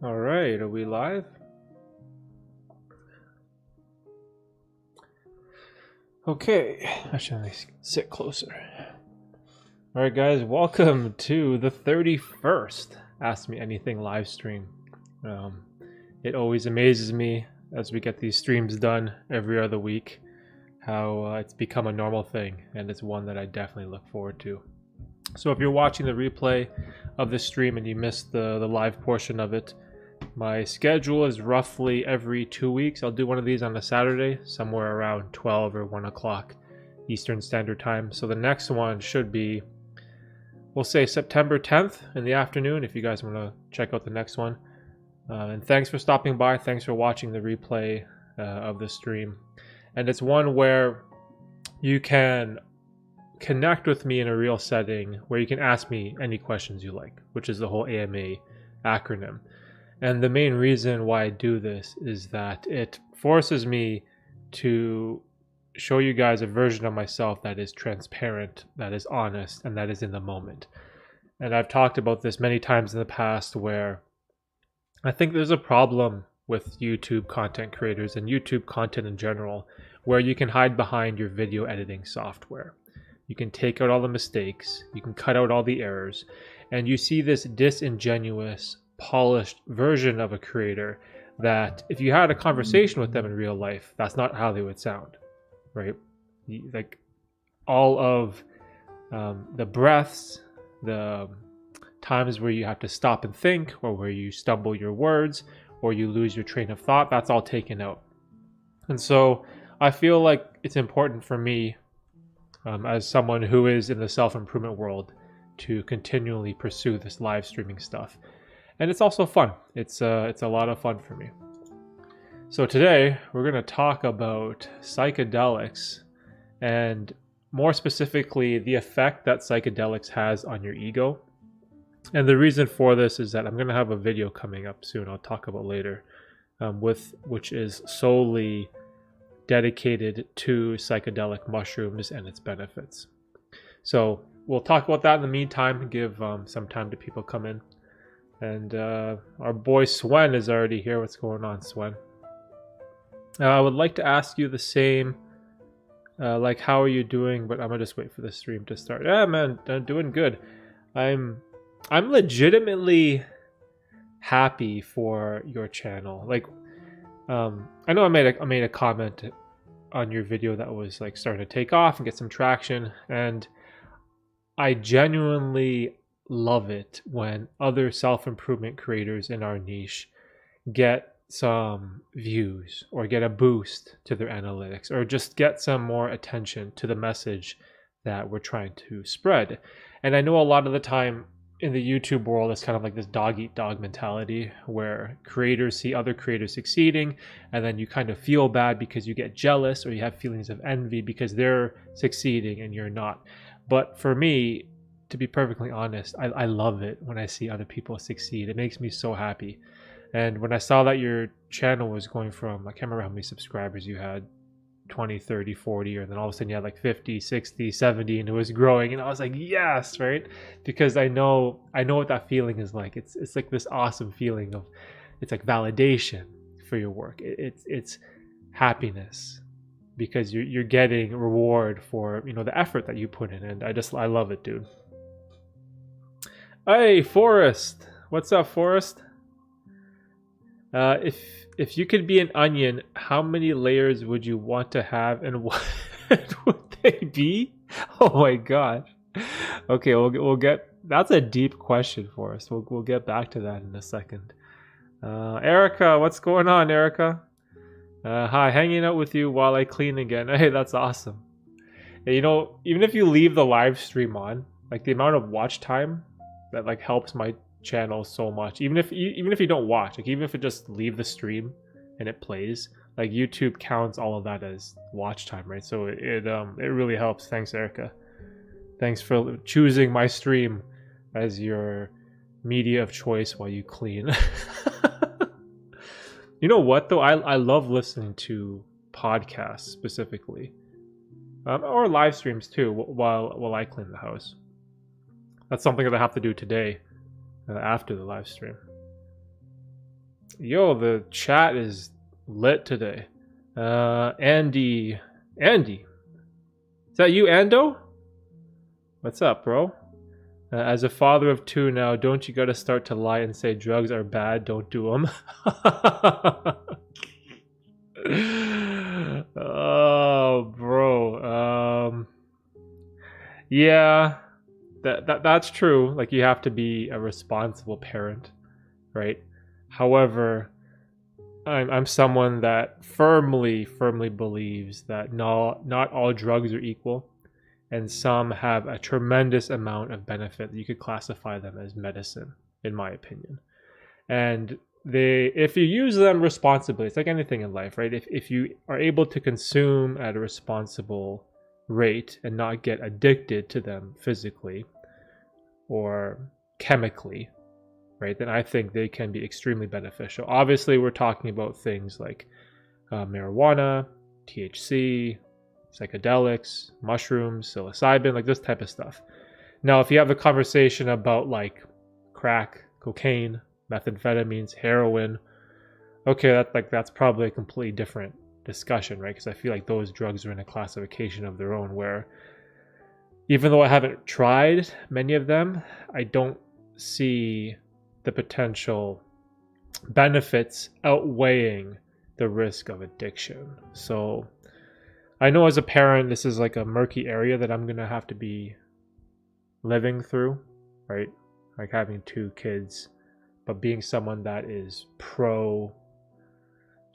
All right, are we live? Okay, actually, let me sit closer. All right, guys, welcome to the 31st Ask Me Anything live stream. It always amazes me as we get these streams done every other week, how it's become a normal thing, and it's one that I definitely look forward to. So if you're watching the replay of this stream and you missed the live portion of it, my schedule is roughly every 2 weeks. I'll do one of these on a Saturday, somewhere around 12 or 1 o'clock Eastern Standard Time. So the next one should be, we'll say September 10th in the afternoon, if you guys want to check out the next one. And thanks for stopping by. Thanks for watching the replay of the stream. And it's one where you can connect with me in a real setting where you can ask me any questions you like, which is the whole AMA acronym. And the main reason why I do this is that it forces me to show you guys a version of myself that is transparent, that is honest, and that is in the moment. And I've talked about this many times in the past where I think there's a problem with YouTube content creators and YouTube content in general, where you can hide behind your video editing software. You can take out all the mistakes, you can cut out all the errors, and you see this disingenuous, polished version of a creator that if you had a conversation with them in real life, that's not how they would sound, right? Like all of the breaths, the times where you have to stop and think, or where you stumble your words, or you lose your train of thought, that's all taken out. And so I feel like it's important for me as someone who is in the self-improvement world to continually pursue this live streaming stuff. And it's also fun. It's a lot of fun for me. So today we're going to talk about psychedelics, and more specifically the effect that psychedelics has on your ego. And the reason for this is that I'm going to have a video coming up soon, I'll talk about later, which is solely dedicated to psychedelic mushrooms and its benefits. So we'll talk about that in the meantime, give some time to people come in. And our boy Swen is already here. What's going on, Swen? I would like to ask you the same, like how are you doing? But I'm gonna just wait for the stream to start. Yeah, man, I'm doing good. I'm legitimately happy for your channel. Like, I know I made a comment on your video that was like starting to take off and get some traction, and I genuinely love it when other self-improvement creators in our niche get some views or get a boost to their analytics or just get some more attention to the message that we're trying to spread. And I know a lot of the time in the YouTube world, it's kind of like this dog eat dog mentality where creators see other creators succeeding, and then you kind of feel bad because you get jealous or you have feelings of envy because they're succeeding and you're not. But for me, to be perfectly honest, I love it when I see other people succeed. It makes me so happy. And when I saw that your channel was going from, I can't remember how many subscribers you had, 20, 30, 40, or then all of a sudden you had like 50, 60, 70, and it was growing. And I was like, yes, right? Because I know what that feeling is like. It's like this awesome feeling of, it's like validation for your work. It's happiness because you're getting reward for, the effort that you put in. And I love it, dude. Hey, Forrest. What's up, Forrest? If you could be an onion, how many layers would you want to have, and what would they be? Oh my gosh. Okay, we'll get. That's a deep question, Forrest. We'll get back to that in a second. Erica, what's going on, Erica? Hi, hanging out with you while I clean again. Hey, that's awesome. Hey, even if you leave the live stream on, like the amount of watch time that like helps my channel so much, even if you don't watch, like even if it just leave the stream and it plays, like YouTube counts all of that as watch time, right? So it really helps. Thanks, Erica. Thanks for choosing my stream as your media of choice while you clean. You know what though, I love listening to podcasts specifically, or live streams too, while I clean the house. That's something that I have to do today after the live stream. Yo, the chat is lit today. Andy. Andy. Is that you, Ando? What's up, bro? As a father of 2 now, don't you gotta start to lie and say drugs are bad? Don't do them. Oh, bro. Yeah, that's true. Like, you have to be a responsible parent, right? However, I'm someone that firmly believes that not all drugs are equal, and some have a tremendous amount of benefit. You could classify them as medicine, in my opinion. And if you use them responsibly, it's like anything in life, right? If you are able to consume at a responsible rate and not get addicted to them physically or chemically, right, then I think they can be extremely beneficial. Obviously, we're talking about things like marijuana, THC, psychedelics, mushrooms, psilocybin, like this type of stuff. Now, if you have a conversation about like crack, cocaine, methamphetamines, heroin, okay, that's probably a completely different discussion, right? Because I feel like those drugs are in a classification of their own where, even though I haven't tried many of them, I don't see the potential benefits outweighing the risk of addiction. So I know as a parent, this is like a murky area that I'm going to have to be living through, right? Like having 2 kids, but being someone that is pro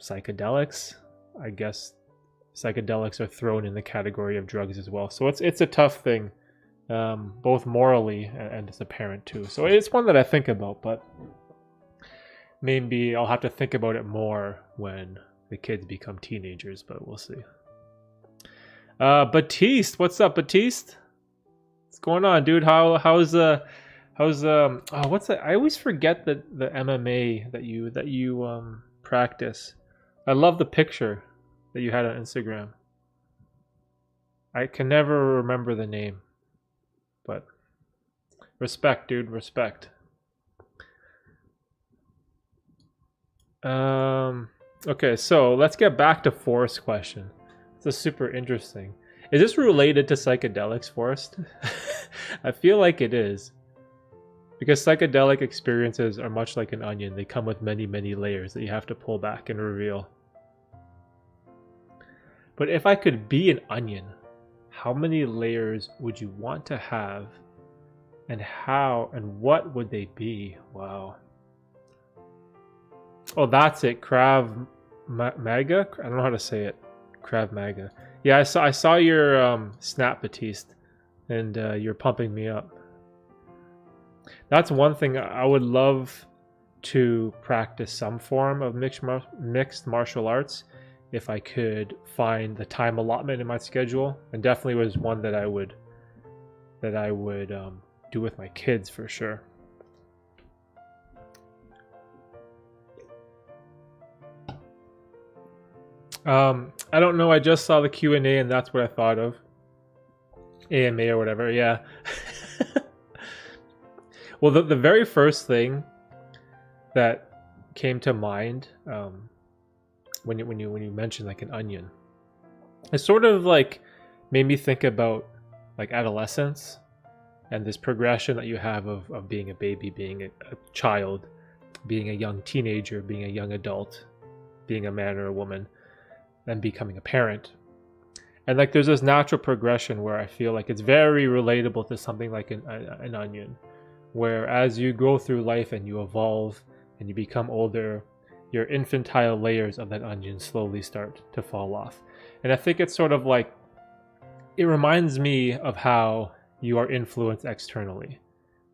psychedelics, I guess psychedelics are thrown in the category of drugs as well. So it's a tough thing, both morally and as a parent too. So it's one that I think about, but maybe I'll have to think about it more when the kids become teenagers, but we'll see. Batiste, what's up, Batiste? What's going on, dude? How's what's that? I always forget the MMA that you practice. I love the picture that you had on Instagram. I can never remember the name, but respect, dude, respect. Okay, so let's get back to Forrest's question. It's super interesting. Is this related to psychedelics, Forrest? I feel like it is. Because psychedelic experiences are much like an onion. They come with many, many layers that you have to pull back and reveal. But if I could be an onion, how many layers would you want to have? And how and what would they be? Wow. Oh, that's it. Krav Maga? I don't know how to say it. Krav Maga. Yeah, I saw your snap, Batiste, and you're pumping me up. That's one thing I would love to practice, some form of mixed martial arts, if I could find the time allotment in my schedule, and definitely was one that I would do with my kids for sure. I don't know. I just saw the Q&A and that's what I thought of. AMA or whatever. Yeah. Well, the very first thing that came to mind when you mentioned like an onion, it sort of like made me think about like adolescence and this progression that you have of being a baby, being a child, being a young teenager, being a young adult, being a man or a woman, and becoming a parent. And like there's this natural progression where I feel like it's very relatable to something like an onion, where as you go through life and you evolve and you become older, your infantile layers of that onion slowly start to fall off. And I think it's sort of like, it reminds me of how you are influenced externally,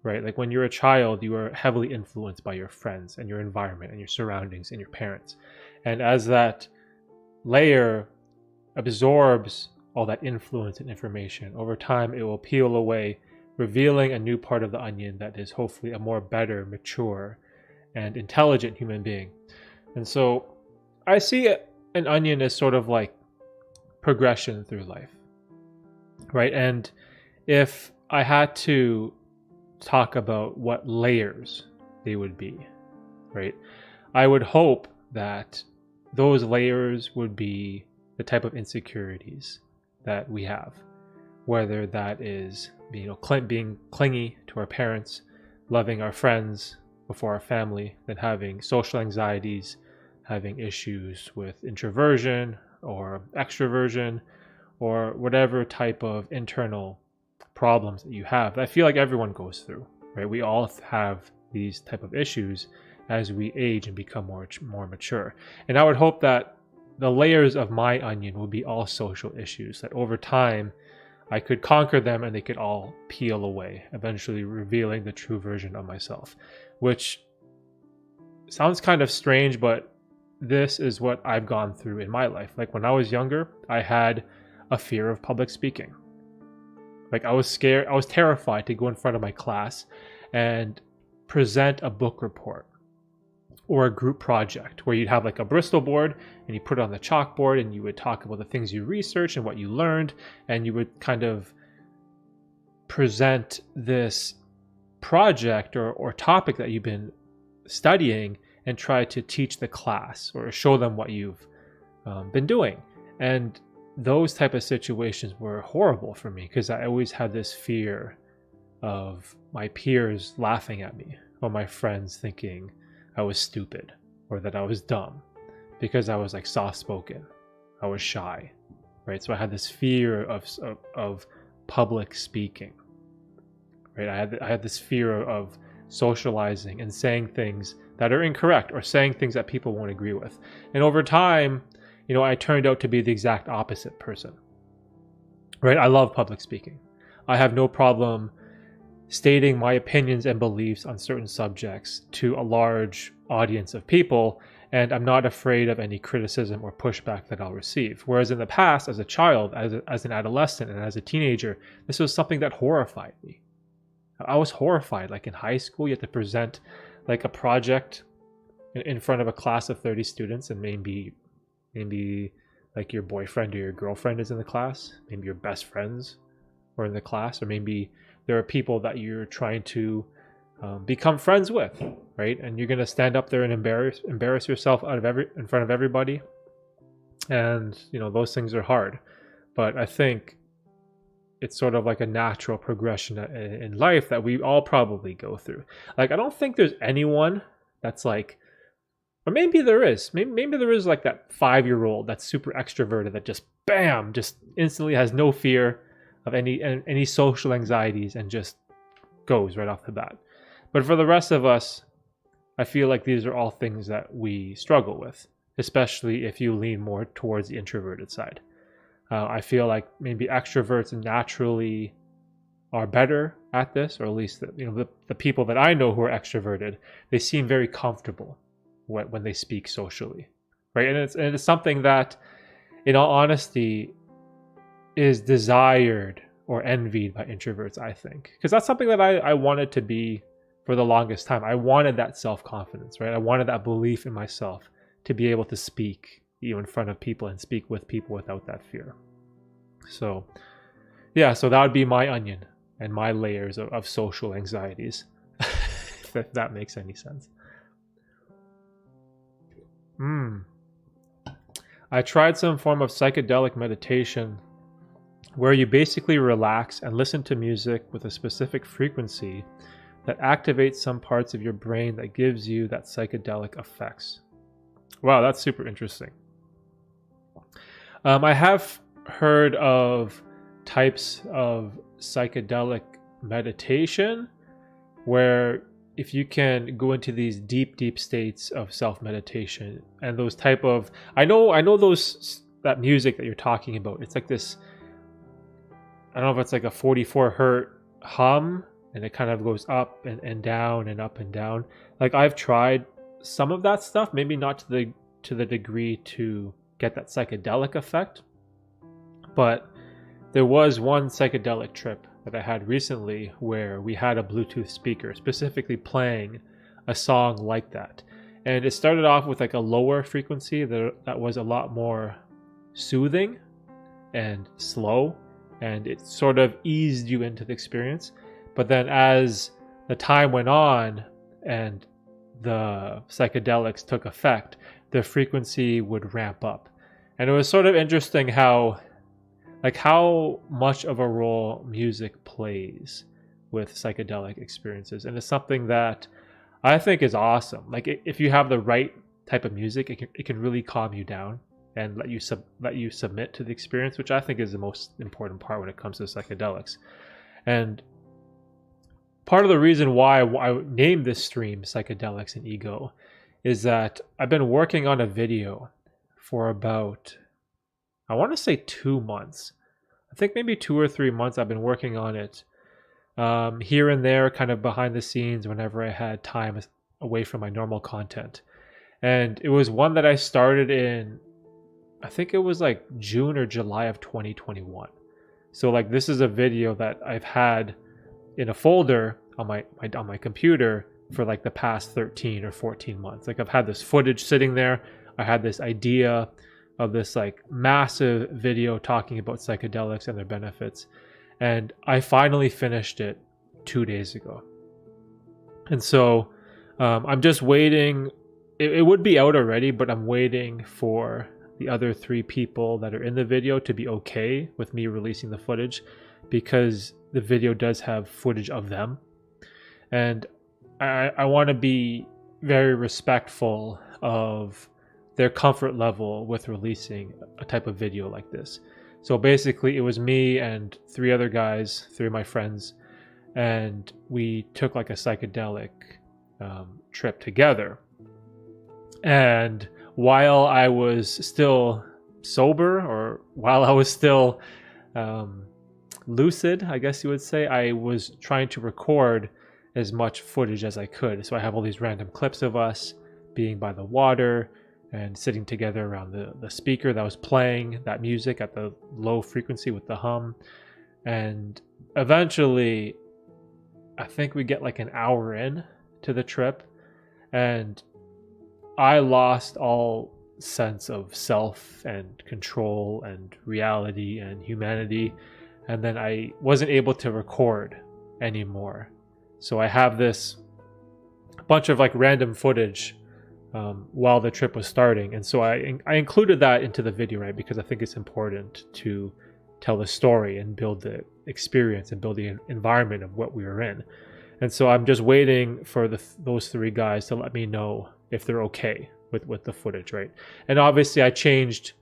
right? Like when you're a child, you are heavily influenced by your friends and your environment and your surroundings and your parents. And as that layer absorbs all that influence and information, over time it will peel away, revealing a new part of the onion that is hopefully a more better, mature, and intelligent human being. And so I see an onion as sort of like progression through life, right? And if I had to talk about what layers they would be, right? I would hope that those layers would be the type of insecurities that we have, whether that is being clingy to our parents, loving our friends before our family, then having social anxieties, having issues with introversion or extroversion, or whatever type of internal problems that you have. I feel like everyone goes through, right? We all have these type of issues as we age and become more mature. And I would hope that the layers of my onion will be all social issues, that over time I could conquer them and they could all peel away, eventually revealing the true version of myself, which sounds kind of strange, but this is what I've gone through in my life. Like when I was younger, I had a fear of public speaking. Like I was scared, I was terrified to go in front of my class and present a book report or a group project where you'd have like a Bristol board and you put it on the chalkboard and you would talk about the things you researched and what you learned, and you would kind of present this project or topic that you've been studying and try to teach the class or show them what you've been doing. And those type of situations were horrible for me because I always had this fear of my peers laughing at me or my friends thinking I was stupid or that I was dumb because I was like soft-spoken. I was shy, right? So I had this fear of public speaking, right? I had this fear of socializing and saying things that are incorrect or saying things that people won't agree with. And over time, I turned out to be the exact opposite person, right? I love public speaking. I have no problem stating my opinions and beliefs on certain subjects to a large audience of people, and I'm not afraid of any criticism or pushback that I'll receive. Whereas in the past, as a child, as an adolescent, and as a teenager, this was something that horrified me. I was horrified. Like in high school, you had to present like a project in front of a class of 30 students, and maybe like your boyfriend or your girlfriend is in the class, maybe your best friends are in the class, or maybe there are people that you're trying to become friends with, right? And you're going to stand up there and embarrass yourself in front of everybody. And, those things are hard. But I think it's sort of like a natural progression in life that we all probably go through. Like, I don't think there's anyone that's like, or maybe there is. Maybe there is like that 5-year-old that's super extroverted that just instantly has no fear of any social anxieties and just goes right off the bat. But for the rest of us, I feel like these are all things that we struggle with, especially if you lean more towards the introverted side. I feel like maybe extroverts naturally are better at this, or at least the people that I know who are extroverted, they seem very comfortable when they speak socially, right? And it's something that, in all honesty, is desired or envied by introverts, I think, because that's something that I wanted to be for the longest time. I wanted that self-confidence, right? I wanted that belief in myself to be able to speak in front of people and speak with people without that fear. So yeah, so that would be my onion and my layers of social anxieties, if that makes any sense. I tried some form of psychedelic meditation where you basically relax and listen to music with a specific frequency that activates some parts of your brain that gives you that psychedelic effects. Wow, that's super interesting. I have heard of types of psychedelic meditation where if you can go into these deep states of self-meditation, and those type of, I know that music that you're talking about, it's like this, I don't know if it's like a 44 hertz hum, and it kind of goes up and down and up and down. Like I've tried some of that stuff, maybe not to the degree to get that psychedelic effect, but there was one psychedelic trip that I had recently where we had a Bluetooth speaker specifically playing a song like that. And it started off with like a lower frequency that was a lot more soothing and slow, and it sort of eased you into the experience. But then as the time went on and the psychedelics took effect, the frequency would ramp up. And it was sort of interesting how much of a role music plays with psychedelic experiences. And it's something that I think is awesome. Like if you have the right type of music, it can really calm you down and let you submit to the experience, which I think is the most important part when it comes to psychedelics. And part of the reason why I named this stream Psychedelics and Ego is that I've been working on a video for about, I want to say 2 months. I think maybe 2 or 3 months I've been working on it, here and there, kind of behind the scenes whenever I had time away from my normal content. And it was one that I started in, I think it was like June or July of 2021. So like this is a video that I've had in a folder on my computer for like the past 13 or 14 months. Like I've had this footage sitting there. I had this idea of this like massive video talking about psychedelics and their benefits. And I finally finished it 2 days ago. And so I'm just waiting. It would be out already, but I'm waiting for the other 3 people that are in the video to be okay with me releasing the footage, because the video does have footage of them. And I want to be very respectful of their comfort level with releasing a type of video like this. So basically it was me and 3 other guys, 3 of my friends, and we took like a psychedelic trip together. And while I was still sober, or while I was still lucid, I guess you would say, I was trying to record as much footage as I could. So I have all these random clips of us being by the water and sitting together around the speaker that was playing that music at the low frequency with the hum. And eventually, I think we get like an hour in to the trip, and I lost all sense of self and control and reality and humanity. And then I wasn't able to record anymore. So I have this bunch of like random footage while the trip was starting. And so I included that into the video, right? Because I think it's important to tell the story and build the experience and build the environment of what we were in. And so I'm just waiting for those 3 guys to let me know if they're okay with the footage, right? And obviously I changed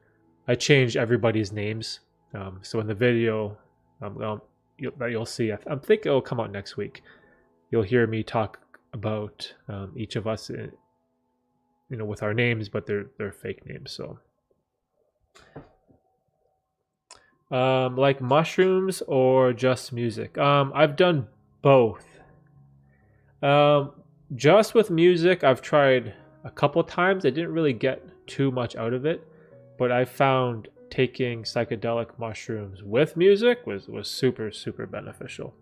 everybody's names. So in the video that you'll see, I think it'll come out next week. You'll hear me talk about each of us, with our names, but they're fake names. So, like mushrooms or just music? I've done both. Just with music, I've tried a couple times. I didn't really get too much out of it, but I found taking psychedelic mushrooms with music was super, super beneficial.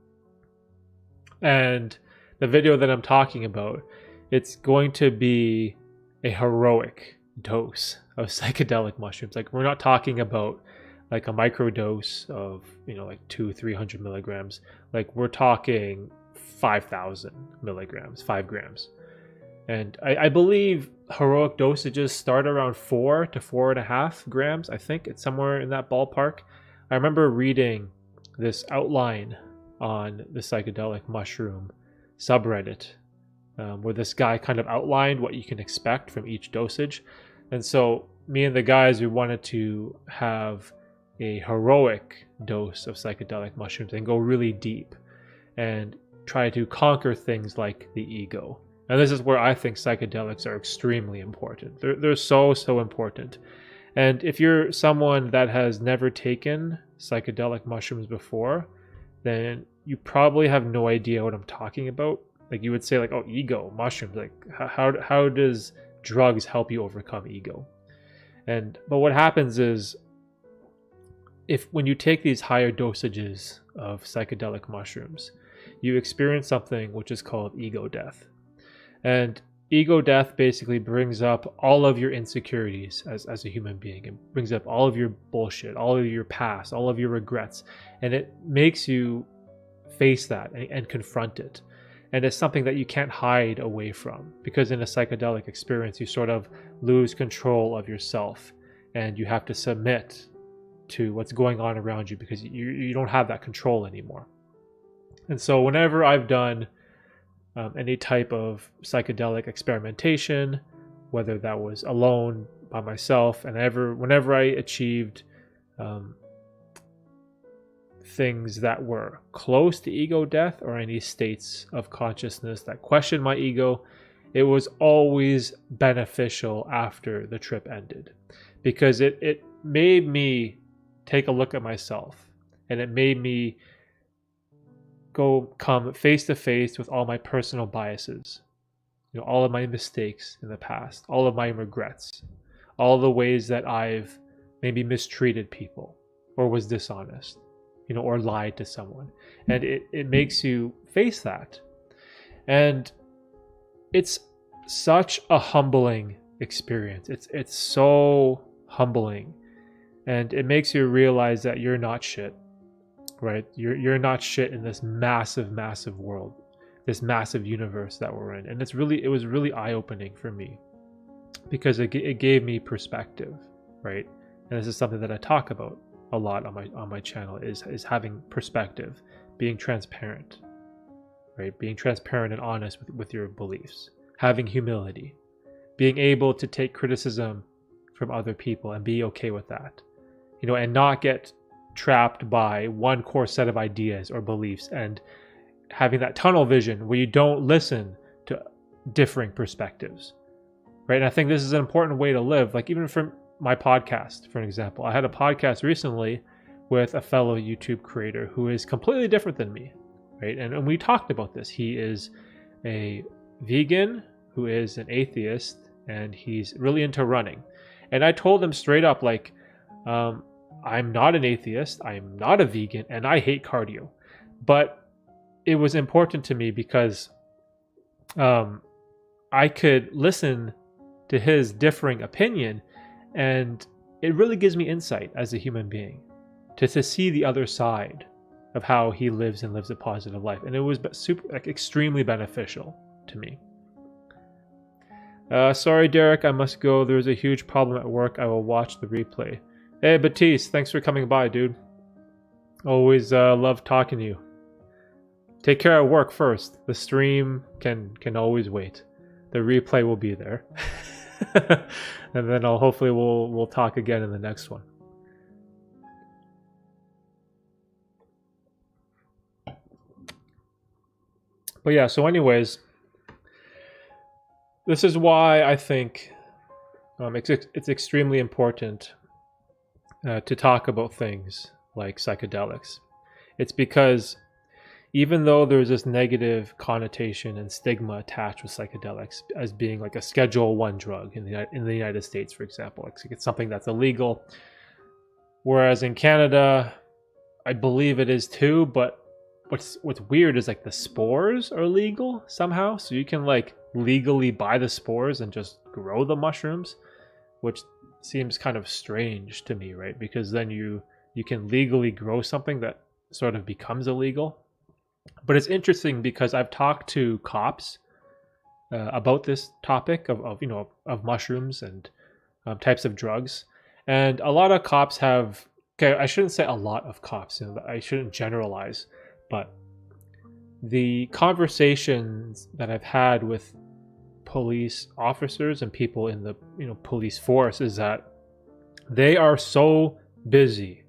And the video that I'm talking about, it's going to be a heroic dose of psychedelic mushrooms. Like we're not talking about like a micro dose of, like 200-300 milligrams. Like we're talking 5,000 milligrams, 5 grams. And I believe heroic dosages start around 4 to 4.5 grams. I think it's somewhere in that ballpark. I remember reading this outline on the psychedelic mushroom subreddit, where this guy kind of outlined what you can expect from each dosage. And so me and the guys, we wanted to have a heroic dose of psychedelic mushrooms and go really deep and try to conquer things like the ego. And this is where I think psychedelics are extremely important. They're so important. And if you're someone that has never taken psychedelic mushrooms before, then you probably have no idea what I'm talking about. Like you would say like, oh, ego, mushrooms, like how does drugs help you overcome ego? But what happens is, when you take these higher dosages of psychedelic mushrooms, you experience something which is called ego death. And ego death basically brings up all of your insecurities as a human being. It brings up all of your bullshit, all of your past, all of your regrets, and it makes you face that and confront it. And it's something that you can't hide away from, because in a psychedelic experience, you sort of lose control of yourself and you have to submit to what's going on around you because you don't have that control anymore. And so whenever I've done any type of psychedelic experimentation, whether that was alone, by myself, and whenever I achieved things that were close to ego death or any states of consciousness that questioned my ego, it was always beneficial after the trip ended, because it made me take a look at myself, and it made me come face to face with all my personal biases, all of my mistakes in the past, all of my regrets, all the ways that I've maybe mistreated people or was dishonest, or lied to someone. And it makes you face that. And it's such a humbling experience. It's so humbling. And it makes you realize that you're not shit, right? You're not shit in this massive, massive world, this massive universe that we're in. And it was really eye-opening for me, because it gave me perspective, right? And this is something that I talk about a lot on my channel, is having perspective, being transparent, right? Being transparent and honest with your beliefs, having humility, being able to take criticism from other people and be okay with that, and not get trapped by one core set of ideas or beliefs, and having that tunnel vision where you don't listen to differing perspectives, right? And I think this is an important way to live. Like, even from my podcast, for an example, I had a podcast recently with a fellow YouTube creator who is completely different than me, right? And we talked about this. He is a vegan who is an atheist, and he's really into running. And I told him straight up, like, I'm not an atheist, I'm not a vegan, and I hate cardio. But it was important to me because I could listen to his differing opinion, and it really gives me insight as a human being to see the other side of how he lives a positive life. And it was extremely beneficial to me. Sorry, Derek, I must go. There's a huge problem at work. I will watch the replay. Hey, Batiste, thanks for coming by, dude. Always love talking to you. Take care of work first. The stream can always wait. The replay will be there. And then hopefully we'll talk again in the next one. But yeah, so anyways, this is why I think it's extremely important to talk about things like psychedelics. It's because even though there's this negative connotation and stigma attached with psychedelics as being like a Schedule 1 drug in the United States, for example, it's something that's illegal, whereas in Canada, I believe it is too. But what's weird is, like, the spores are legal somehow, so you can, like, legally buy the spores and just grow the mushrooms, which seems kind of strange to me, right? Because then you can legally grow something that sort of becomes illegal. But it's interesting because I've talked to cops about this topic of mushrooms and types of drugs, and a lot of cops have. Okay, I shouldn't say a lot of cops. I shouldn't generalize, but the conversations that I've had with police officers and people in the police force is that they are so busy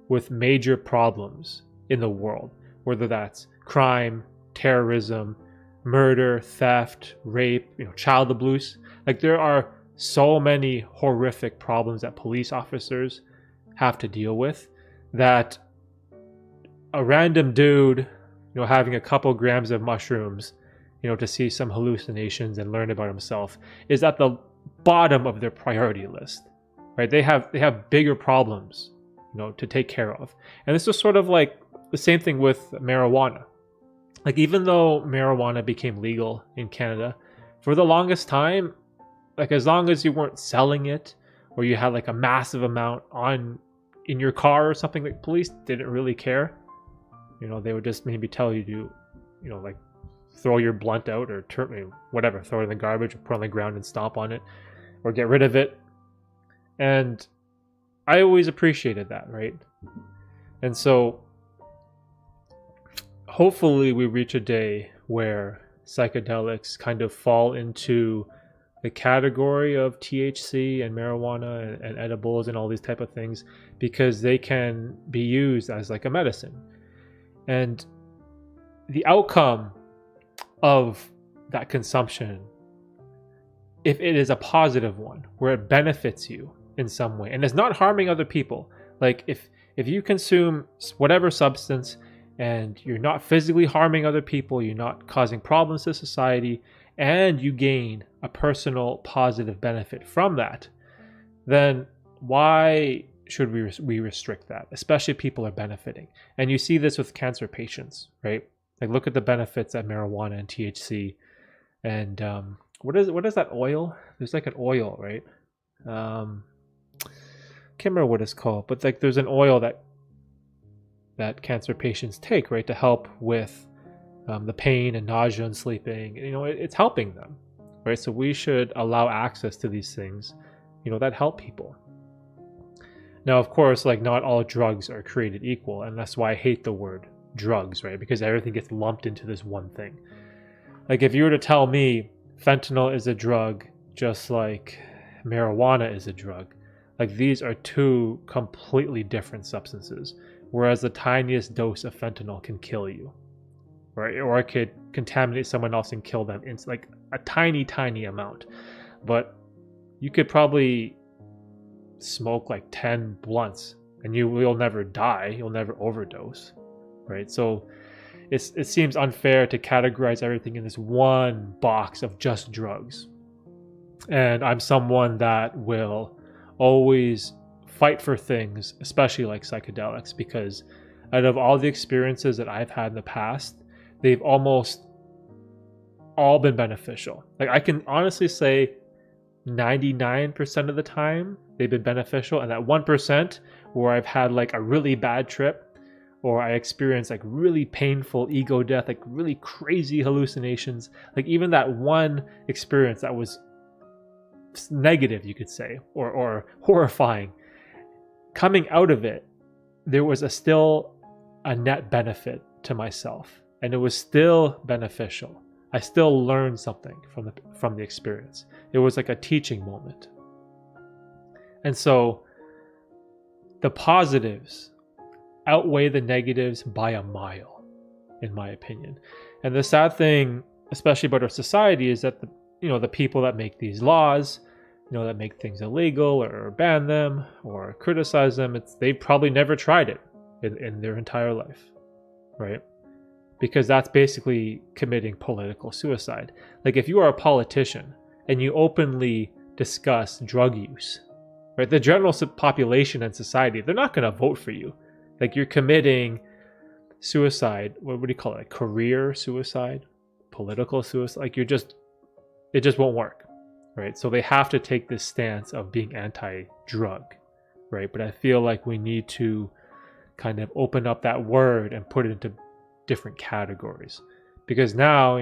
with major problems in the world, whether that's crime, terrorism, murder, theft, rape, child abuse. Like, there are so many horrific problems that police officers have to deal with, that a random dude, having a couple grams of mushrooms, to see some hallucinations and learn about himself, is at the bottom of their priority list, right? They have bigger problems, to take care of. And this is sort of like the same thing with marijuana. Like, even though marijuana became legal in Canada, for the longest time, like, as long as you weren't selling it or you had like a massive amount in your car or something, like, police didn't really care. They would just maybe tell you to, like, throw your blunt out or whatever, throw it in the garbage or put it on the ground and stomp on it or get rid of it. And I always appreciated that, right? And so hopefully we reach a day where psychedelics kind of fall into the category of THC and marijuana and edibles and all these type of things, because they can be used as like a medicine. And the outcome of that consumption, if it is a positive one where it benefits you in some way and it's not harming other people, like if you consume whatever substance and you're not physically harming other people, you're not causing problems to society, and you gain a personal positive benefit from that, then why should we restrict that? Especially if people are benefiting. And you see this with cancer patients, right? Like, look at the benefits that marijuana and THC and what is that oil? There's like an oil, right? Can't remember what it's called, but like there's an oil that cancer patients take, right, to help with the pain and nausea and sleeping. You know, it's helping them, right? So we should allow access to these things, you know, that help people. Now, of course, like not all drugs are created equal, and that's why I hate the word drugs, right? Because everything gets lumped into this one thing. Like if you were to tell me fentanyl is a drug just like marijuana is a drug, like these are two completely different substances, whereas the tiniest dose of fentanyl can kill you, right? Or it could contaminate someone else and kill them. It's like a tiny amount, but you could probably smoke like 10 blunts and you'll never die, you'll never overdose, right? So it seems unfair to categorize everything in this one box of just drugs. And I'm someone that will always fight for things, especially like psychedelics, because out of all the experiences that I've had in the past, they've almost all been beneficial. Like I can honestly say 99% of the time they've been beneficial, and that 1% where I've had like a really bad trip or I experienced like really painful ego death, like really crazy hallucinations, like even that one experience that was negative, you could say, or horrifying, coming out of it, there was still a net benefit to myself, and it was still beneficial. I still learned something from the experience. It was like a teaching moment. And so the positives outweigh the negatives by a mile, in my opinion. And the sad thing, especially about our society, is that the people that make these laws, that make things illegal or ban them or criticize them, they probably never tried it in their entire life, right? Because that's basically committing political suicide. Like if you are a politician and you openly discuss drug use, right? The general population and society, they're not going to vote for you. Like you're committing suicide. What do you call it? Like career suicide, political suicide. Like it just won't work, right? So they have to take this stance of being anti-drug, right? But I feel like we need to kind of open up that word and put it into different categories, because now,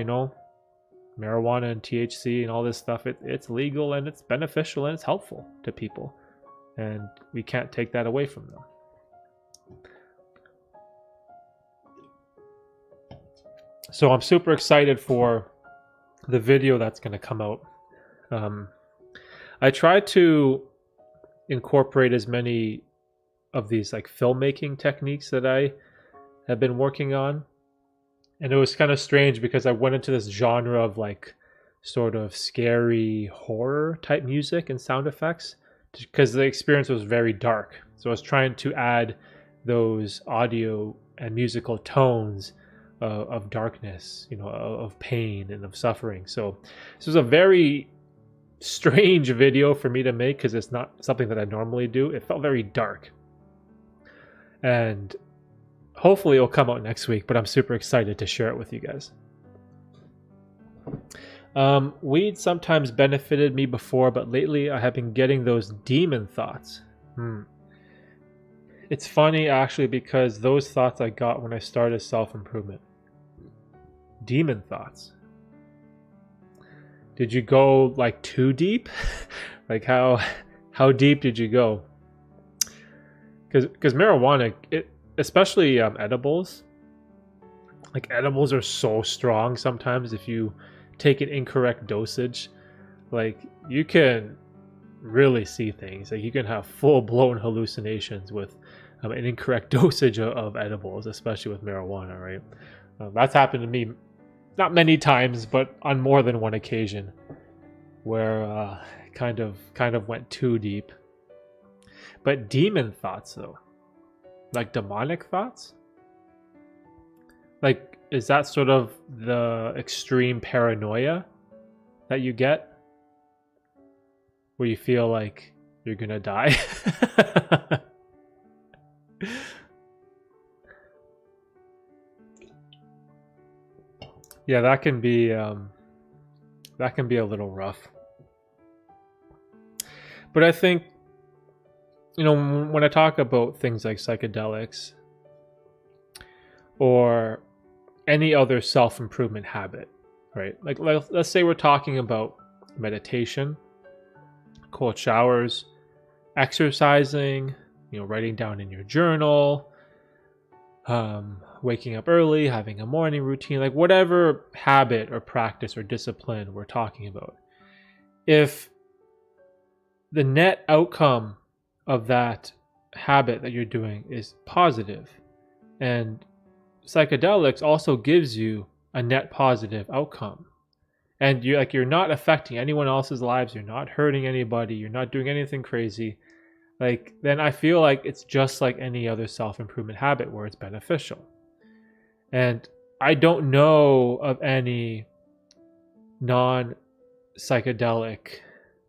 marijuana and THC and all this stuff, it's legal and it's beneficial and it's helpful to people, and we can't take that away from them. So I'm super excited for the video that's going to come out. I try to incorporate as many of these like filmmaking techniques that I have been working on. And it was kind of strange because I went into this genre of like sort of scary horror type music and sound effects, because the experience was very dark. So I was trying to add those audio and musical tones of darkness, of pain and of suffering. So this was a very strange video for me to make because it's not something that I normally do. It felt very dark. And hopefully it'll come out next week, but I'm super excited to share it with you guys. Weed sometimes benefited me before, but lately I have been getting those demon thoughts. It's funny actually, because those thoughts I got when I started self-improvement. demon thoughts? Did you go like too deep? Like how deep did you go? Because marijuana, especially edibles, like edibles are so strong sometimes. If you take an incorrect dosage, like you can really see things. Like you can have full-blown hallucinations with an incorrect dosage of edibles, especially with marijuana, right? That's happened to me not many times, but on more than one occasion, where kind of went too deep. But demon thoughts, though, like demonic thoughts, like is that sort of the extreme paranoia that you get, where you feel like you're gonna die? Yeah, that can be a little rough. But I think, when I talk about things like psychedelics or any other self-improvement habit, right? Like let's say we're talking about meditation, cold showers, exercising, writing down in your journal, waking up early, having a morning routine, like whatever habit or practice or discipline we're talking about. If the net outcome of that habit that you're doing is positive, and psychedelics also gives you a net positive outcome, and you're not affecting anyone else's lives, you're not hurting anybody, you're not doing anything crazy, like then I feel like it's just like any other self-improvement habit where it's beneficial. And I don't know of any non-psychedelic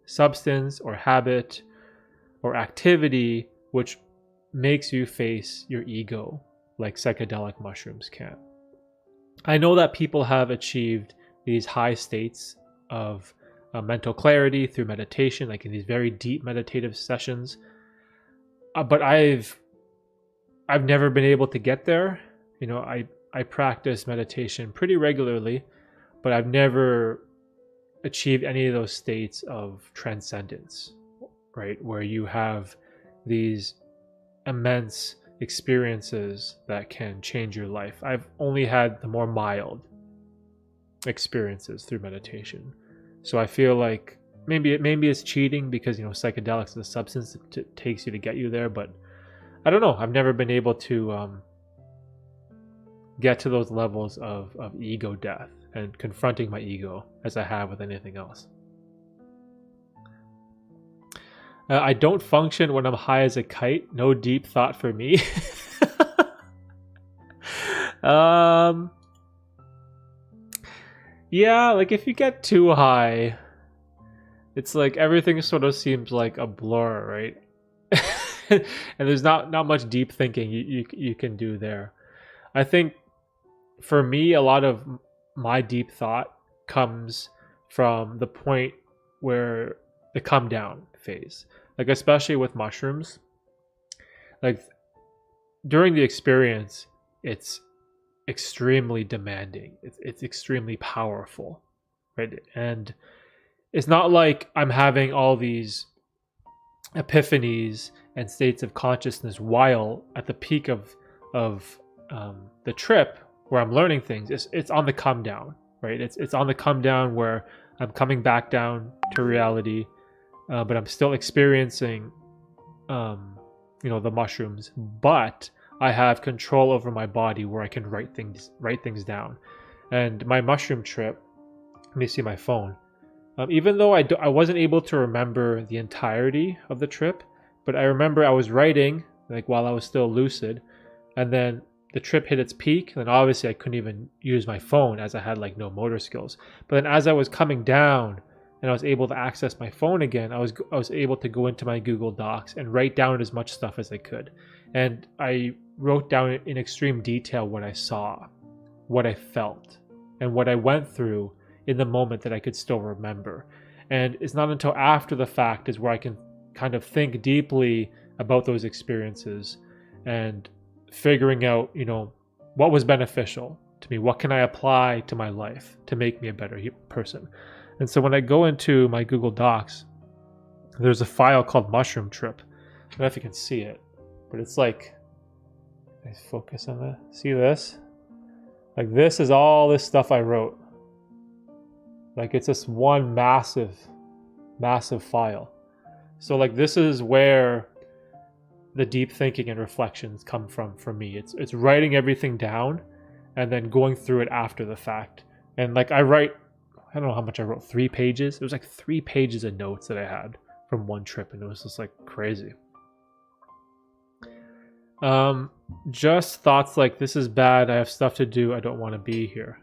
substance or habit or activity which makes you face your ego like psychedelic mushrooms can. I know that people have achieved these high states of mental clarity through meditation, like in these very deep meditative sessions, but I've never been able to get there. I practice meditation pretty regularly, but I've never achieved any of those states of transcendence, right? Where you have these immense experiences that can change your life. I've only had the more mild experiences through meditation. So I feel like maybe it's cheating because, psychedelics is a substance that takes you to get you there, but I don't know. I've never been able to get to those levels of ego death and confronting my ego as I have with anything else. I don't function when I'm high as a kite. No deep thought for me. Yeah, like if you get too high, it's like everything sort of seems like a blur, right? And there's not much deep thinking you can do there. I think for me, a lot of my deep thought comes from the point where the come down phase, like especially with mushrooms. Like during the experience, it's extremely demanding. It's extremely powerful, right? And it's not like I'm having all these epiphanies and states of consciousness while at the peak of the trip where I'm learning things. It's on the come down, right? It's on the come down where I'm coming back down to reality, but I'm still experiencing, the mushrooms. But I have control over my body where I can write things down. And my mushroom trip, let me see my phone. Even though I wasn't able to remember the entirety of the trip, but I remember I was writing like while I was still lucid, and then the trip hit its peak, and then obviously I couldn't even use my phone as I had like no motor skills. But then as I was coming down and I was able to access my phone again, I was able to go into my Google Docs and write down as much stuff as I could. And I wrote down in extreme detail what I saw, what I felt, and what I went through in the moment that I could still remember. And it's not until after the fact is where I can kind of think deeply about those experiences and figuring out, what was beneficial to me? What can I apply to my life to make me a better person? And so when I go into my Google Docs, there's a file called Mushroom Trip. I don't know if you can see it, but it's like, let's focus on that. See this? Like, this is all this stuff I wrote. Like, it's just one massive file. So like, this is where the deep thinking and reflections come from for me. It's writing everything down and then going through it after the fact. And like, I don't know how much I wrote, 3 pages. It was like 3 pages of notes that I had from one trip, and it was just like crazy. Just thoughts like, this is bad, I have stuff to do, I don't want to be here.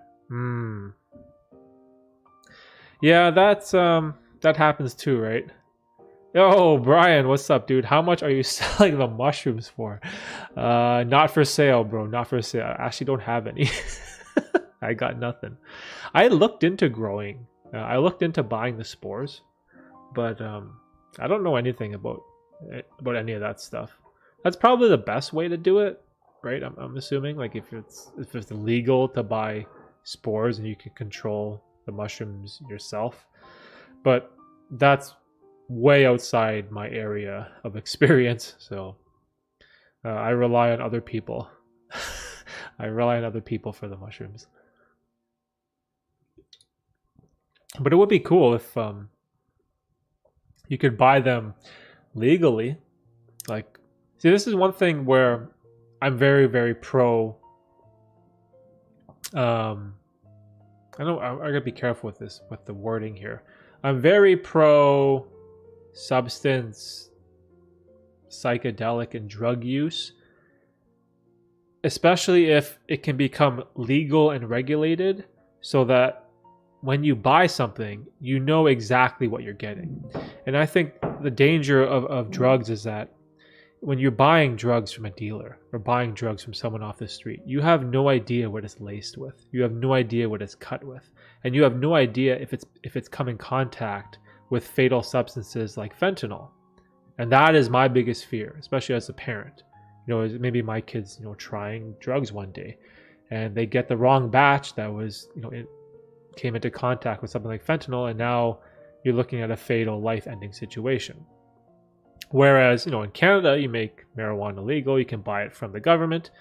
Yeah, that happens too, right? Yo, Brian, what's up, dude? How much are you selling the mushrooms for? Not for sale, bro. Not for sale. I actually don't have any. I got nothing. I looked into growing. I looked into buying the spores, but I don't know anything about any of that stuff. That's probably the best way to do it, right? I'm assuming, like, if it's legal to buy spores and you can control the mushrooms yourself, but that's way outside my area of experience, so I rely on other people. I rely on other people for the mushrooms. But it would be cool if you could buy them legally. Like, see, this is one thing where I'm very, very pro. I gotta be careful with this, with the wording here. I'm very pro substance, psychedelic, and drug use, especially if it can become legal and regulated, so that when you buy something, you know exactly what you're getting. And I think the danger of drugs is that when you're buying drugs from a dealer or buying drugs from someone off the street, you have no idea what it's laced with. You have no idea what it's cut with. And you have no idea if it's come in contact with fatal substances like fentanyl. And that is my biggest fear, especially as a parent. You know, maybe my kids, you know, trying drugs one day and they get the wrong batch that was, you know, it came into contact with something like fentanyl, and now you're looking at a fatal, life-ending situation. Whereas, you know, in Canada, you make marijuana legal, you can buy it from the government.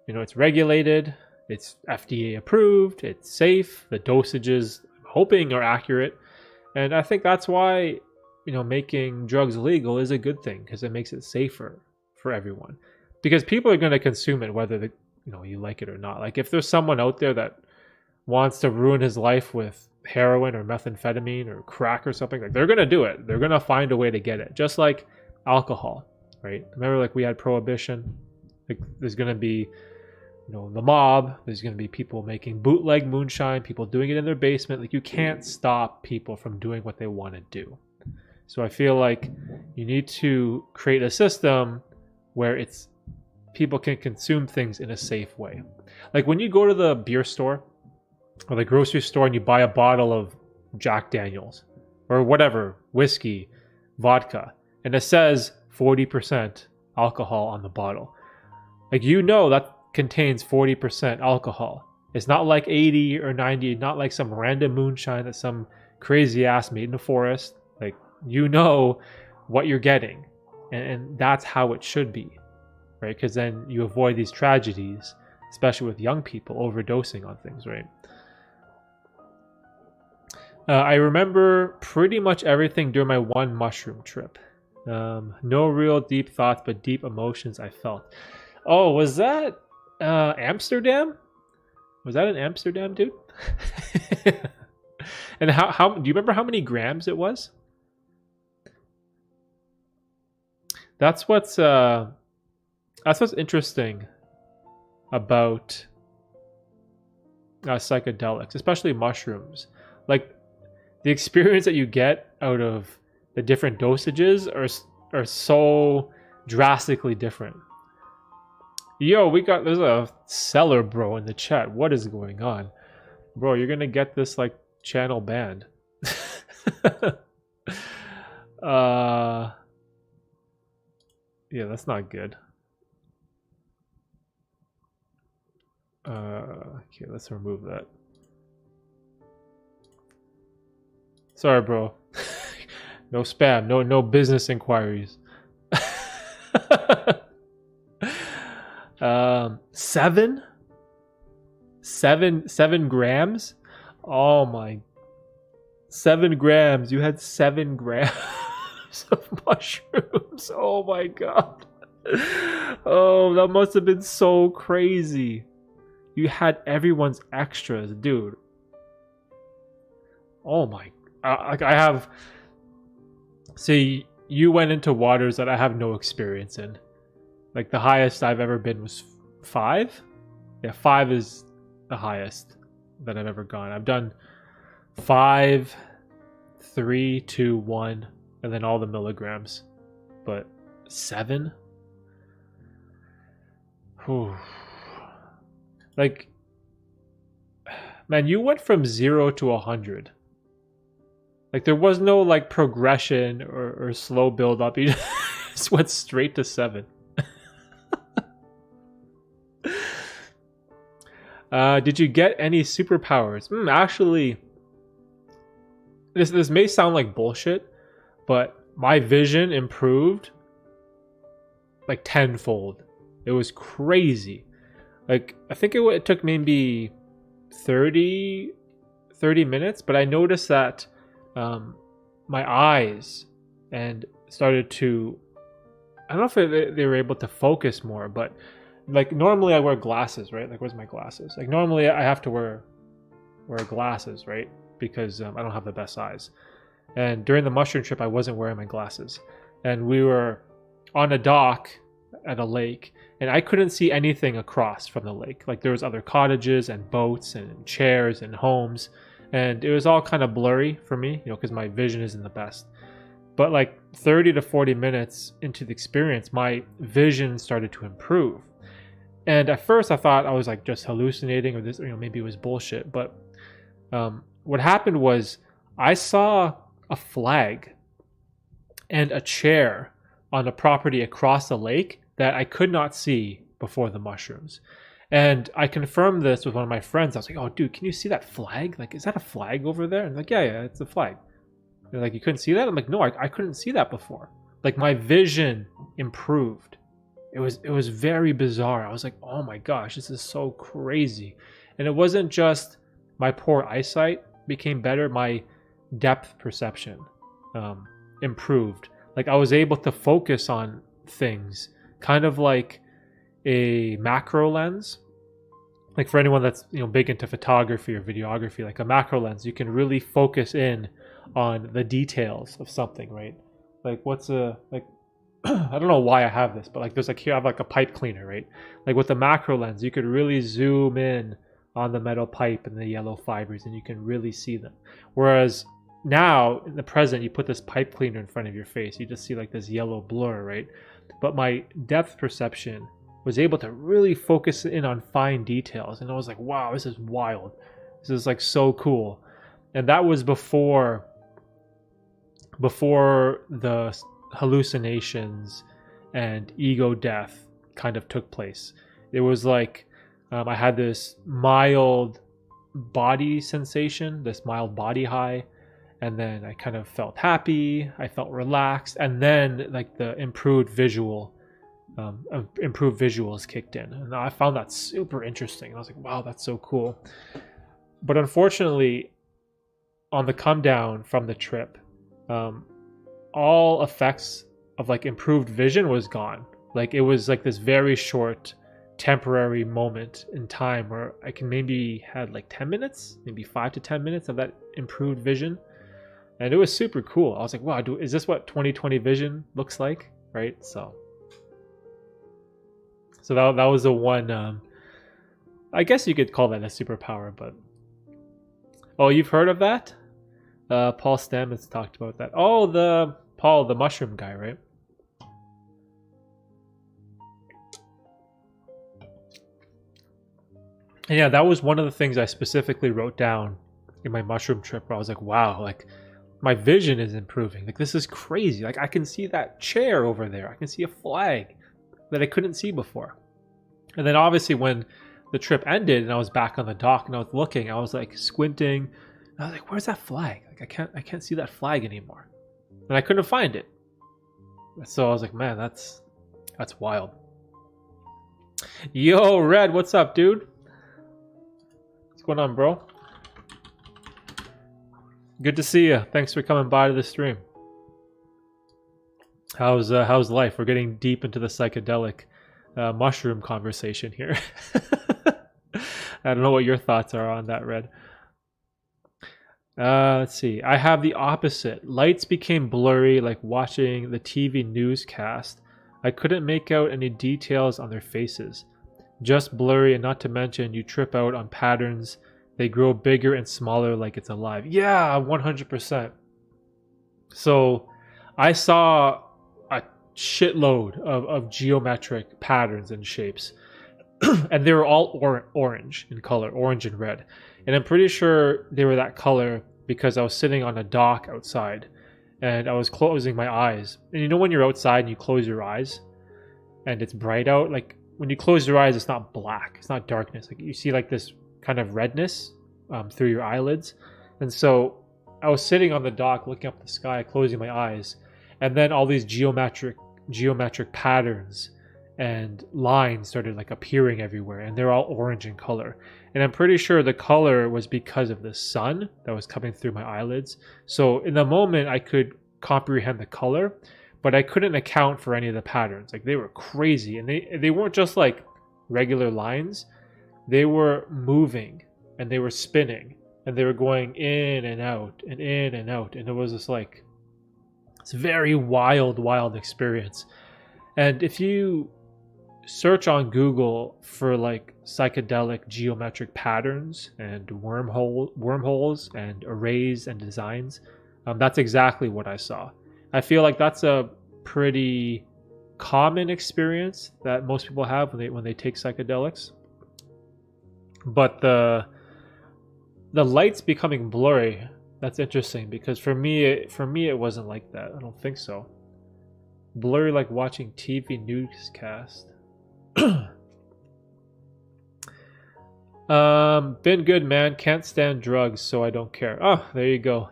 You know, it's regulated, it's FDA approved, it's safe, the dosages, I'm hoping, are accurate. And I think that's why, you know, making drugs legal is a good thing, because it makes it safer for everyone. Because people are going to consume it whether you like it or not. Like, if there's someone out there that wants to ruin his life with heroin or methamphetamine or crack or something, like, they're going to do it. They're going to find a way to get it. Just like alcohol, right? Remember, like, we had prohibition. Like, there's going to be, you know, the mob. There's going to be people making bootleg moonshine, people doing it in their basement. Like, you can't stop people from doing what they want to do. So I feel like you need to create a system where it's people can consume things in a safe way. Like, when you go to the beer store or the grocery store and you buy a bottle of Jack Daniels or whatever, whiskey, vodka, and it says 40% alcohol on the bottle. Like, you know that contains 40% alcohol. It's not like 80 or 90, not like some random moonshine that some crazy ass made in a forest. Like, you know what you're getting. And that's how it should be, right? Because then you avoid these tragedies, especially with young people overdosing on things, right? I remember pretty much everything during my one mushroom trip. No real deep thoughts, but deep emotions I felt. Oh, was that Amsterdam? Was that in Amsterdam, dude? And how do you remember how many grams it was? That's what's interesting about psychedelics, especially mushrooms. Like, the experience that you get out of the different dosages are so drastically different. Yo, there's a seller bro in the chat. What is going on? Bro, you're gonna get this like channel banned. Yeah, that's not good. Okay, let's remove that. Sorry, bro. No spam. No business inquiries. 7? 7 grams? Oh my. 7 grams. You had 7 grams of mushrooms. Oh my god. Oh, that must have been so crazy. You had everyone's extras, dude. Oh my. Like I have. See, you went into waters that I have no experience in. Like the highest I've ever been was 5. Yeah, 5 is the highest that I've ever gone. I've done 5, 3, 2, 1, and then all the milligrams. But 7? Whew. Like, man, you went from 0 to 100. Like there was no like progression or slow build up. You just went straight to 7. Did you get any superpowers? Actually, this may sound like bullshit, but my vision improved like tenfold. It was crazy. Like I think it took maybe 30 minutes, but I noticed that my eyes and started to, I don't know if they were able to focus more, but like normally I wear glasses, right? Like where's my glasses? Like normally I have to wear glasses, right? Because I don't have the best eyes. And during the mushroom trip I wasn't wearing my glasses, and we were on a dock at a lake, and I couldn't see anything across from the lake. Like there was other cottages and boats and chairs and homes, and it was all kind of blurry for me, because my vision isn't the best. But like 30 to 40 minutes into the experience, my vision started to improve. And at first I thought I was like just hallucinating, or this, maybe it was bullshit. But what happened was I saw a flag and a chair on a property across the lake that I could not see before the mushrooms. And I confirmed this with one of my friends. I was like, oh, dude, can you see that flag? Like, is that a flag over there? And like, yeah, it's a flag. They're like, you couldn't see that? I'm like, no, I couldn't see that before. Like, my vision improved. It was very bizarre. I was like, oh my gosh, this is so crazy. And it wasn't just my poor eyesight became better, my depth perception improved. Like, I was able to focus on things kind of like a macro lens. Like for anyone that's big into photography or videography, like a macro lens, you can really focus in on the details of something, right? Like what's a like I don't know why I have this, but like there's like here I have like a pipe cleaner, right? Like with the macro lens, you could really zoom in on the metal pipe and the yellow fibers, and you can really see them. Whereas now in the present, you put this pipe cleaner in front of your face, you just see like this yellow blur, right? But my depth perception was able to really focus in on fine details, and I was like, wow, this is wild. This is like so cool. And that was before the hallucinations and ego death kind of took place. It was like I had this mild body sensation, this mild body high, and then I kind of felt happy, I felt relaxed, and then like the improved visuals kicked in, and I found that super interesting. And I was like, wow, that's so cool. But unfortunately, on the come down from the trip, all effects of like improved vision was gone. Like it was like this very short temporary moment in time where I can maybe had like 10 minutes, maybe 5 to 10 minutes of that improved vision. And it was super cool. I was like, wow, is this what 2020 vision looks like? Right? So that was the one, I guess you could call that a superpower, but... Oh, you've heard of that? Paul Stamets talked about that. Oh, the mushroom guy, right? And yeah, that was one of the things I specifically wrote down in my mushroom trip, where I was like, wow, like my vision is improving. Like this is crazy. Like I can see that chair over there. I can see a flag that I couldn't see before. And then obviously when the trip ended and I was back on the dock and I was looking, I was like squinting. I was like, where's that flag? Like I can't see that flag anymore. And I couldn't find it. So I was like, man, that's wild. Yo, Red, what's up, dude? What's going on, bro? Good to see you. Thanks for coming by to the stream. How's life? We're getting deep into the psychedelic mushroom conversation here. I don't know what your thoughts are on that, Red. Let's see. I have the opposite. Lights became blurry, like watching the TV newscast. I couldn't make out any details on their faces. Just blurry, and not to mention you trip out on patterns. They grow bigger and smaller like it's alive. Yeah, 100%. So I saw a shitload of geometric patterns and shapes. And they were all orange in color, orange and red. And I'm pretty sure they were that color because I was sitting on a dock outside and I was closing my eyes. And you know when you're outside and you close your eyes and it's bright out? Like when you close your eyes, it's not black, it's not darkness. Like you see like this kind of redness through your eyelids. And so I was sitting on the dock looking up at the sky, closing my eyes. And then all these geometric patterns and lines started like appearing everywhere, and they're all orange in color. And I'm pretty sure the color was because of the sun that was coming through my eyelids. So in the moment I could comprehend the color, but I couldn't account for any of the patterns. Like they were crazy, and they weren't just like regular lines. They were moving and they were spinning and they were going in and out and in and out, and it was just like it's a very wild experience. And if you search on Google for like psychedelic geometric patterns and wormholes and arrays and designs, that's exactly what I saw. I feel like that's a pretty common experience that most people have when they take psychedelics. But the lights becoming blurry, that's interesting, because for me it wasn't like that. I don't think so. Blurry like watching TV newscast. Been good, man. Can't stand drugs, so I don't care. Oh, there you go.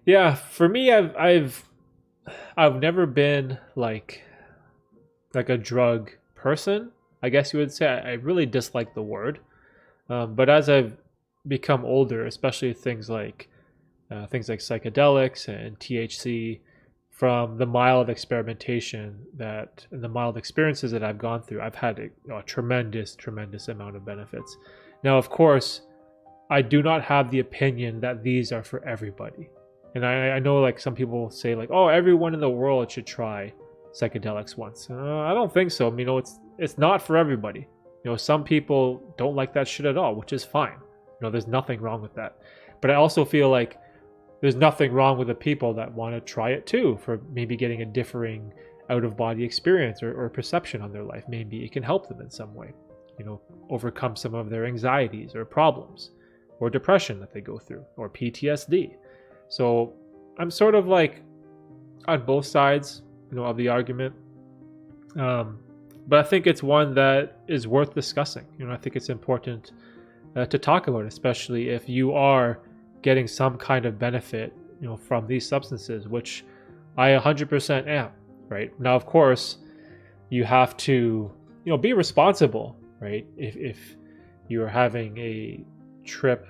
Yeah, for me, I've never been like a drug person, I guess you would say. I really dislike the word, but as I've become older, especially things like psychedelics and THC, from the mild experimentation and the mild experiences that I've gone through, I've had a tremendous amount of benefits. Now, of course, I do not have the opinion that these are for everybody. And I know like some people say like, oh, everyone in the world should try psychedelics once. I don't think so. I mean, it's not for everybody. Some people don't like that shit at all, which is fine. There's nothing wrong with that. But I also feel like there's nothing wrong with the people that want to try it too, for maybe getting a differing out-of-body experience or perception on their life. Maybe it can help them in some way, overcome some of their anxieties or problems or depression that they go through, or PTSD. So I'm sort of like on both sides, of the argument. But I think it's one that is worth discussing. I think it's important to talk about, especially if you are getting some kind of benefit, from these substances, which I 100% am, right? Now, of course, you have to, be responsible, right? If you're having a trip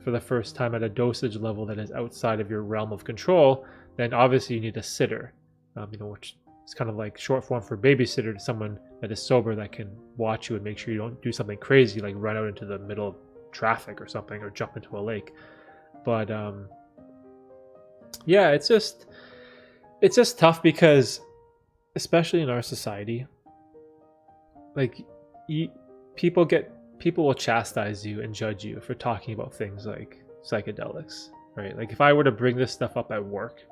for the first time at a dosage level that is outside of your realm of control, then obviously you need a sitter, which is kind of like short form for babysitter, to someone that is sober that can watch you and make sure you don't do something crazy like run out into the middle of traffic or something, or jump into a lake. But yeah, it's just tough, because especially in our society, like people will chastise you and judge you for talking about things like psychedelics, right? Like if I were to bring this stuff up at work,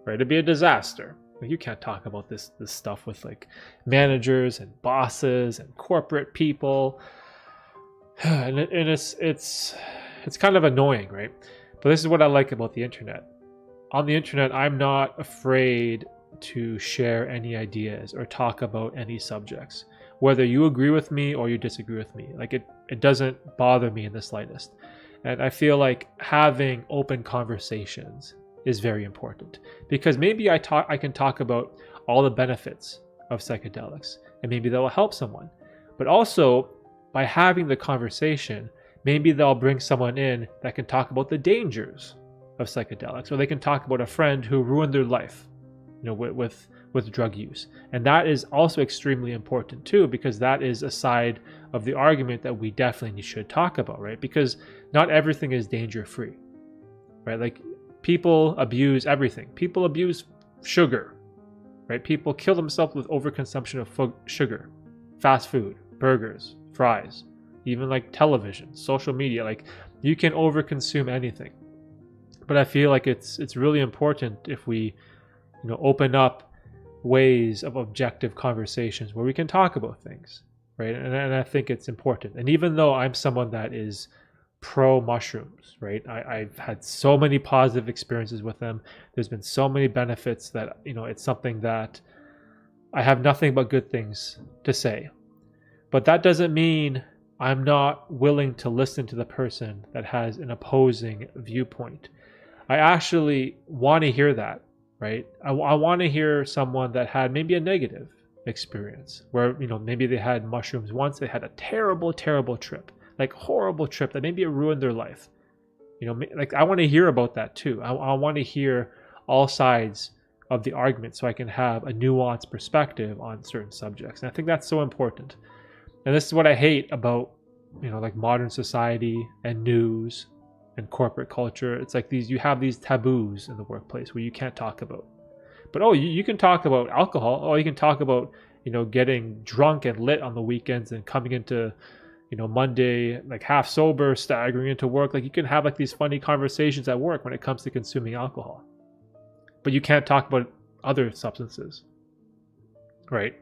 right, it'd be a disaster. Like you can't talk about this stuff with like managers and bosses and corporate people, and it's kind of annoying, right? But this is what I like about the internet. On the internet, I'm not afraid to share any ideas or talk about any subjects. whether you agree with me or you disagree with me. Like it doesn't bother me in the slightest. And I feel like having open conversations is very important, because maybe I can talk about all the benefits of psychedelics, and maybe that will help someone. But also, by having the conversation, maybe they'll bring someone in that can talk about the dangers of psychedelics, or they can talk about a friend who ruined their life, with drug use. And that is also extremely important too, because that is a side of the argument that we definitely should talk about, right? Because not everything is danger free, right? Like, people abuse everything. People abuse sugar, right? People kill themselves with overconsumption of sugar, fast food, burgers, fries, even like television, social media. Like, you can overconsume anything. But I feel like it's really important if we, open up ways of objective conversations where we can talk about things, right? And I think it's important. And even though I'm someone that is pro mushrooms, right? I've had so many positive experiences with them. There's been so many benefits that, it's something that I have nothing but good things to say. But that doesn't mean I'm not willing to listen to the person that has an opposing viewpoint. I actually want to hear that, right? I want to hear someone that had maybe a negative experience where, maybe they had mushrooms once, they had a terrible, terrible trip, like horrible trip that maybe it ruined their life. Like, I want to hear about that too. I want to hear all sides of the argument so I can have a nuanced perspective on certain subjects. And I think that's so important. And this is what I hate about, like modern society and news and corporate culture. It's like you have these taboos in the workplace where you can't talk about. But you can talk about alcohol. You can talk about, getting drunk and lit on the weekends and coming into, Monday like half sober, staggering into work. Like, you can have like these funny conversations at work when it comes to consuming alcohol. But you can't talk about other substances, right?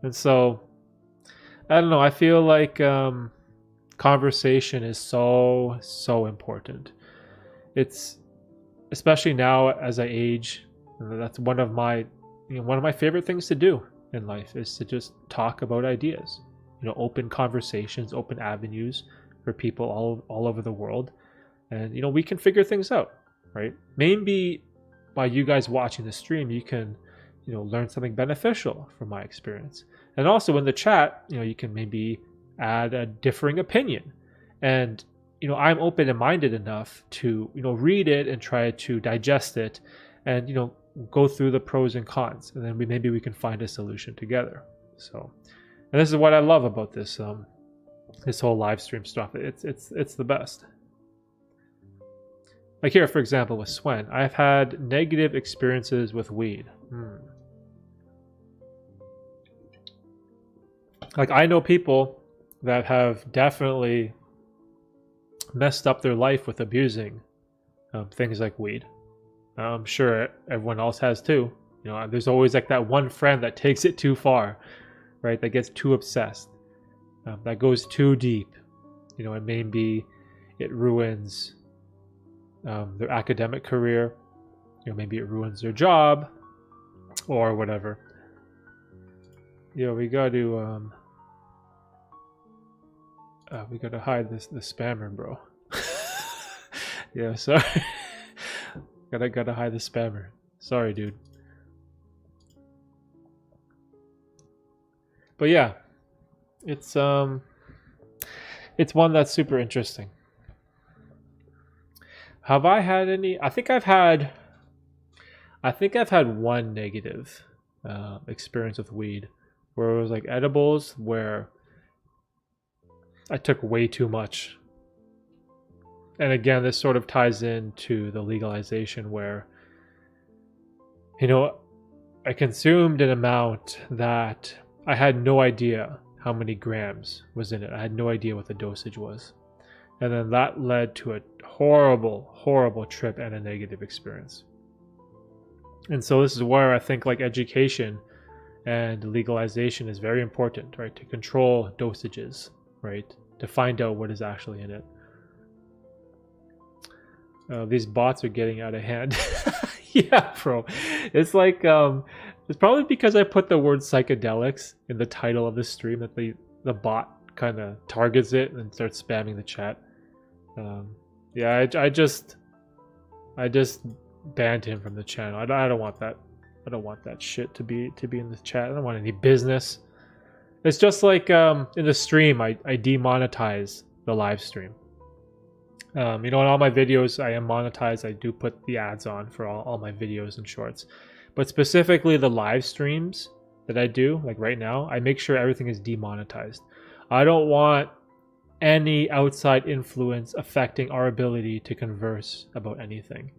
And so, I don't know, I feel like conversation is so important. It's, especially now as I age, that's one of my favorite things to do in life, is to just talk about ideas. Open conversations, open avenues for people all over the world. And, we can figure things out, right? Maybe by you guys watching the stream, you can, learn something beneficial from my experience. And also in the chat, you can maybe add a differing opinion. And, I'm open and minded enough to, read it and try to digest it and, go through the pros and cons. And then maybe we can find a solution together. So, and this is what I love about this this whole live stream stuff. It's the best. Like here, for example, with Swen, I've had negative experiences with weed. Like, I know people that have definitely messed up their life with abusing things like weed. I'm sure everyone else has too. There's always like that one friend that takes it too far, right? That gets too obsessed, that goes too deep, and maybe it ruins their academic career, maybe it ruins their job or whatever. We got to hide the spammer, bro. Yeah, sorry. gotta hide the spammer. Sorry, dude. But yeah, it's one that's super interesting. Have I had any? I think I've had one negative experience with weed, where it was like edibles, where I took way too much. And again, this sort of ties into the legalization, where, I consumed an amount that I had no idea how many grams was in it. I had no idea what the dosage was. And then that led to a horrible, horrible trip and a negative experience. And so this is where I think like education and legalization is very important, right? To control dosages, right? To find out what is actually in it. These bots are getting out of hand. Yeah, bro. It's like It's probably because I put the word psychedelics in the title of the stream that the bot kind of targets it and starts spamming the chat. Yeah, I just banned him from the channel. I don't want that. I don't want that shit to be in the chat. I don't want any business. It's just like in the stream, I demonetize the live stream. You know, in all my videos, I am monetized. I do put the ads on for all my videos and shorts. But specifically the live streams that I do, like right now, I make sure everything is demonetized. I don't want any outside influence affecting our ability to converse about anything.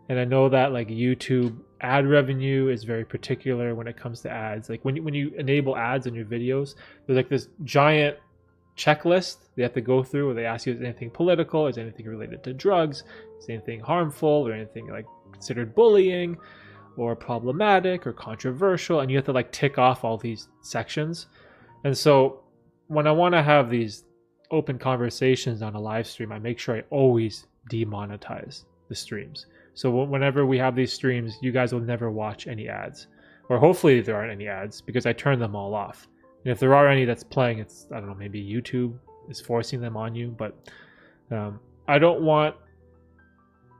And I know that like YouTube ad revenue is very particular when it comes to ads. Like when you enable ads in your videos, there's like this giant checklist they have to go through where they ask you, is anything political, is anything related to drugs, is anything harmful, or anything like considered bullying or problematic or controversial, and you have to like tick off all these sections. And so when I want to have these open conversations on a live stream, I make sure I always demonetize the streams. So whenever we have these streams, you guys will never watch any ads, or hopefully there aren't any ads, because I turn them all off. And if there are any that's playing, it's, I don't know, maybe YouTube is forcing them on you, but I don't want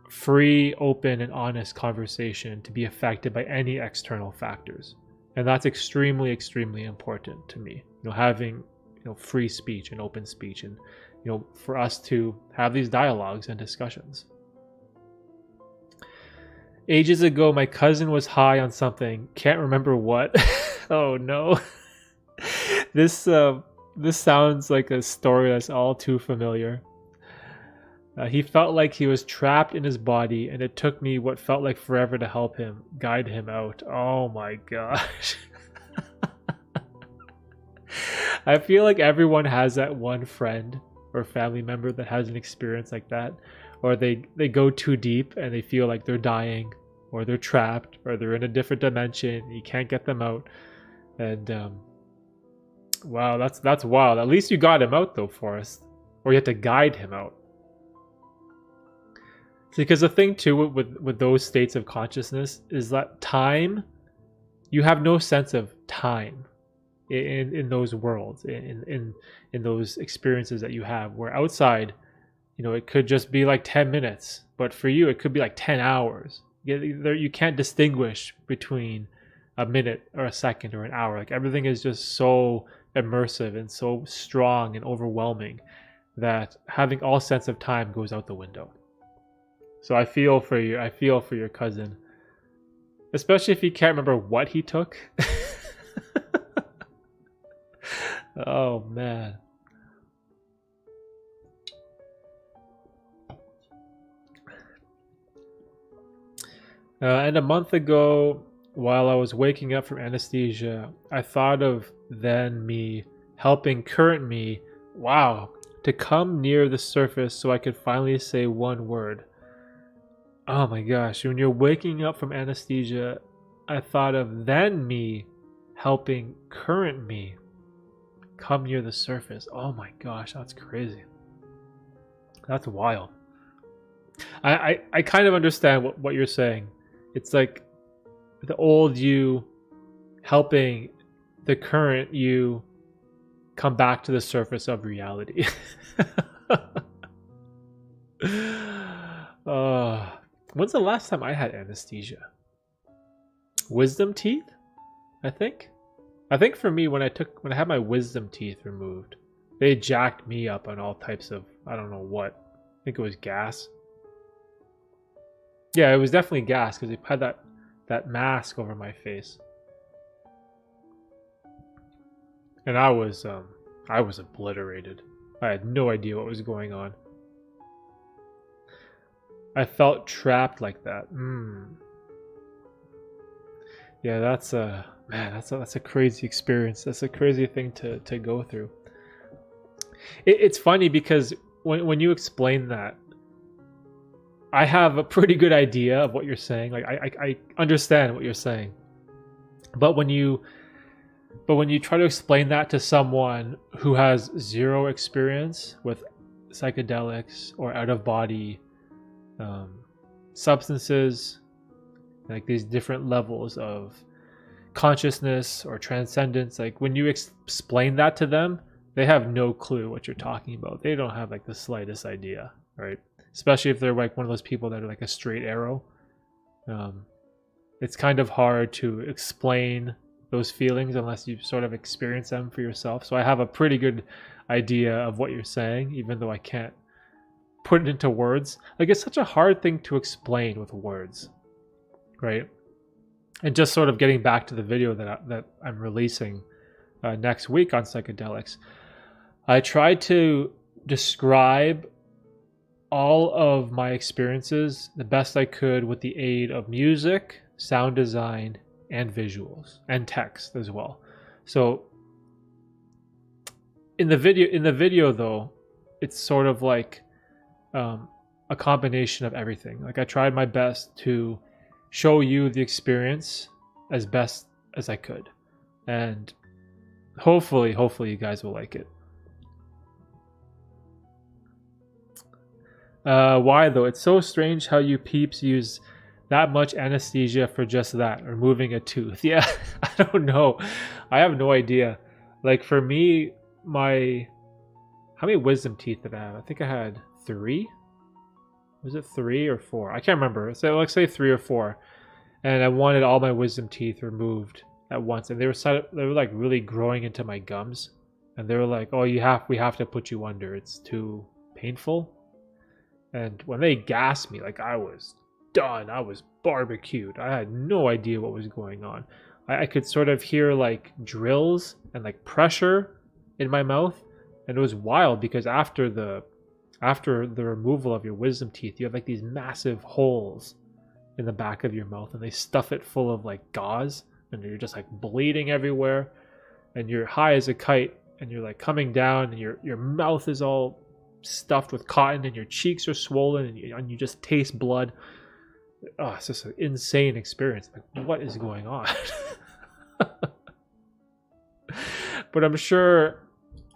free, open, and honest conversation to be affected by any external factors. And that's extremely, extremely important to me. You know, having, you know, free speech and open speech, and, you know, for us to have these dialogues and discussions. Ages ago, my cousin was high on something. Can't remember what. Oh no. This sounds like a story that's all too familiar. He felt like he was trapped in his body, and it took me what felt like forever to help him, guide him out. Oh my gosh. I feel like everyone has that one friend or family member that has an experience like that, or they go too deep and they feel like they're dying, or they're trapped, or they're in a different dimension. You can't get them out. And wow, that's wild. At least you got him out though, Forrest. Or you had to guide him out. Because the thing too with those states of consciousness is that time, you have no sense of time in those worlds, in those experiences that you have. Where outside, you know, it could just be like 10 minutes, but for you it could be like 10 hours. You can't distinguish between a minute or a second or an hour. Like everything is just so immersive and so strong and overwhelming that having all sense of time goes out the window. So I feel for you. I feel for your cousin, especially if he can't remember what he took. Oh man. And a month ago, while I was waking up from anesthesia, I thought of then me helping current me, wow, to come near the surface so I could finally say one word. Oh my gosh, when you're waking up from anesthesia, I thought of then me helping current me come near the surface. Oh my gosh, that's crazy. That's wild. I kind of understand what you're saying. It's like the old you helping the current you come back to the surface of reality. When's the last time I had anesthesia? Wisdom teeth, I think. I think for me, when I had my wisdom teeth removed, they jacked me up on all types of, I don't know what. I think it was gas. Yeah, it was definitely gas because they had that mask over my face, and I was obliterated. I had no idea what was going on. I felt trapped like that. Yeah, that's a crazy experience. That's a crazy thing to go through. It's funny because when you explain that, I have a pretty good idea of what you're saying. Like I understand what you're saying, but when you try to explain that to someone who has zero experience with psychedelics or out of body substances, like these different levels of consciousness or transcendence, like when you explain that to them, they have no clue what you're talking about. They don't have like the slightest idea, right? Especially if they're like one of those people that are like a straight arrow. It's kind of hard to explain those feelings unless you sort of experience them for yourself. So I have a pretty good idea of what you're saying, even though I can't put it into words. Like, it's such a hard thing to explain with words, right? And just sort of getting back to the video that I'm releasing next week on psychedelics, I tried to describe all of my experiences the best I could with the aid of music, sound design, and visuals, and text as well. So in the video though, it's sort of like a combination of everything. Like, I tried my best to show you the experience as best as I could, and hopefully you guys will like it. Why though? It's so strange how you peeps use that much anesthesia for just that, removing a tooth. Yeah, I don't know. I have no idea. Like, for me, how many wisdom teeth did I have? I think I had 3. Was it 3 or 4? I can't remember. So let's say 3 or 4. And I wanted all my wisdom teeth removed at once, and they were like really growing into my gums, and they were like, "Oh, we have to put you under. It's too painful." And when they gassed me, like, I was done. I was barbecued. I had no idea what was going on. I could sort of hear like drills and like pressure in my mouth, and it was wild because after the removal of your wisdom teeth, you have like these massive holes in the back of your mouth, and they stuff it full of like gauze, and you're just like bleeding everywhere, and you're high as a kite, and you're like coming down, and your mouth is all stuffed with cotton, and your cheeks are swollen, and you just taste blood. Oh, it's just an insane experience. Like, what is going on? But I'm sure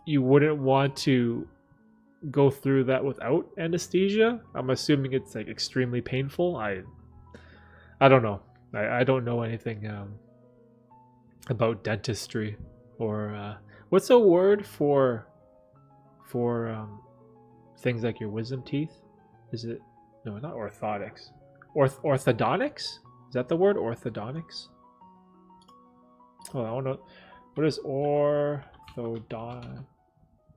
you wouldn't want to go through that without anesthesia. I'm assuming it's like extremely painful. I don't know. I don't know anything about dentistry, or what's a word for things like your wisdom teeth? Is it, no, not orthotics. Orthodontics? Is that the word? Orthodontics? Oh, I don't know. What is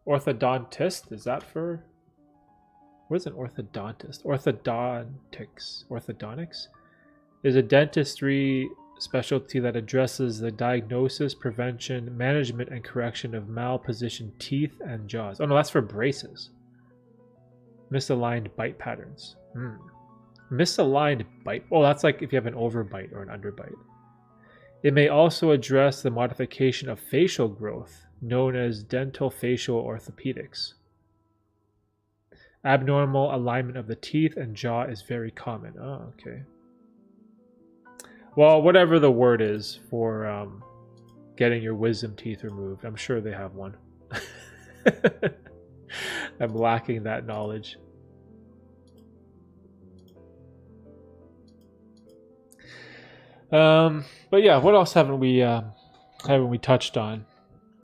orthodontist? Is that for? What is an orthodontist? Orthodontics is a dentistry specialty that addresses the diagnosis, prevention, management, and correction of malpositioned teeth and jaws. Oh no, that's for braces. Misaligned bite patterns. Misaligned bite. Oh, that's like if you have an overbite or an underbite. It may also address the modification of facial growth, known as dental facial orthopedics. Abnormal alignment of the teeth and jaw is very common. Oh, okay. Well, whatever the word is for getting your wisdom teeth removed, I'm sure they have one. I'm lacking that knowledge. But yeah, what else haven't we touched on?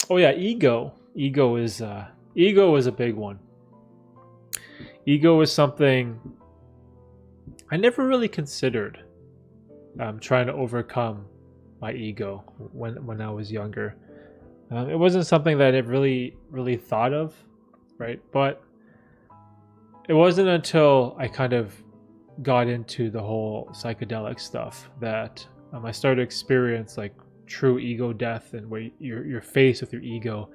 Oh yeah, ego. Ego is a big one. Ego is something I never really considered. Trying to overcome my ego when I was younger. It wasn't something that I really thought of, right? But it wasn't until I kind of got into the whole psychedelic stuff that I started to experience like true ego death, and where you're faced with your ego,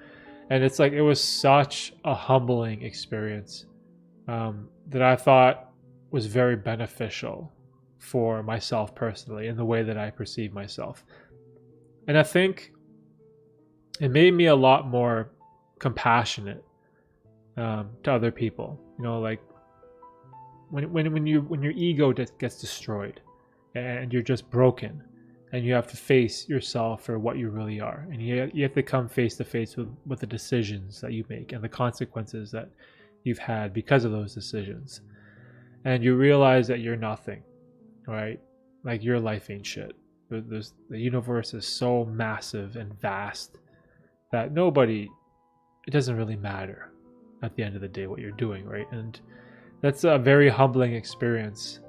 and it's like it was such a humbling experience that I thought was very beneficial for myself personally in the way that I perceive myself. And I think it made me a lot more compassionate to other people. You know, like when your ego gets destroyed and you're just broken, and you have to face yourself for what you really are, and you have to come face to face with the decisions that you make and the consequences that you've had because of those decisions, and you realize that you're nothing, right? Like, your life ain't shit. The universe is so massive and vast that it doesn't really matter at the end of the day what you're doing, right? And that's a very humbling experience.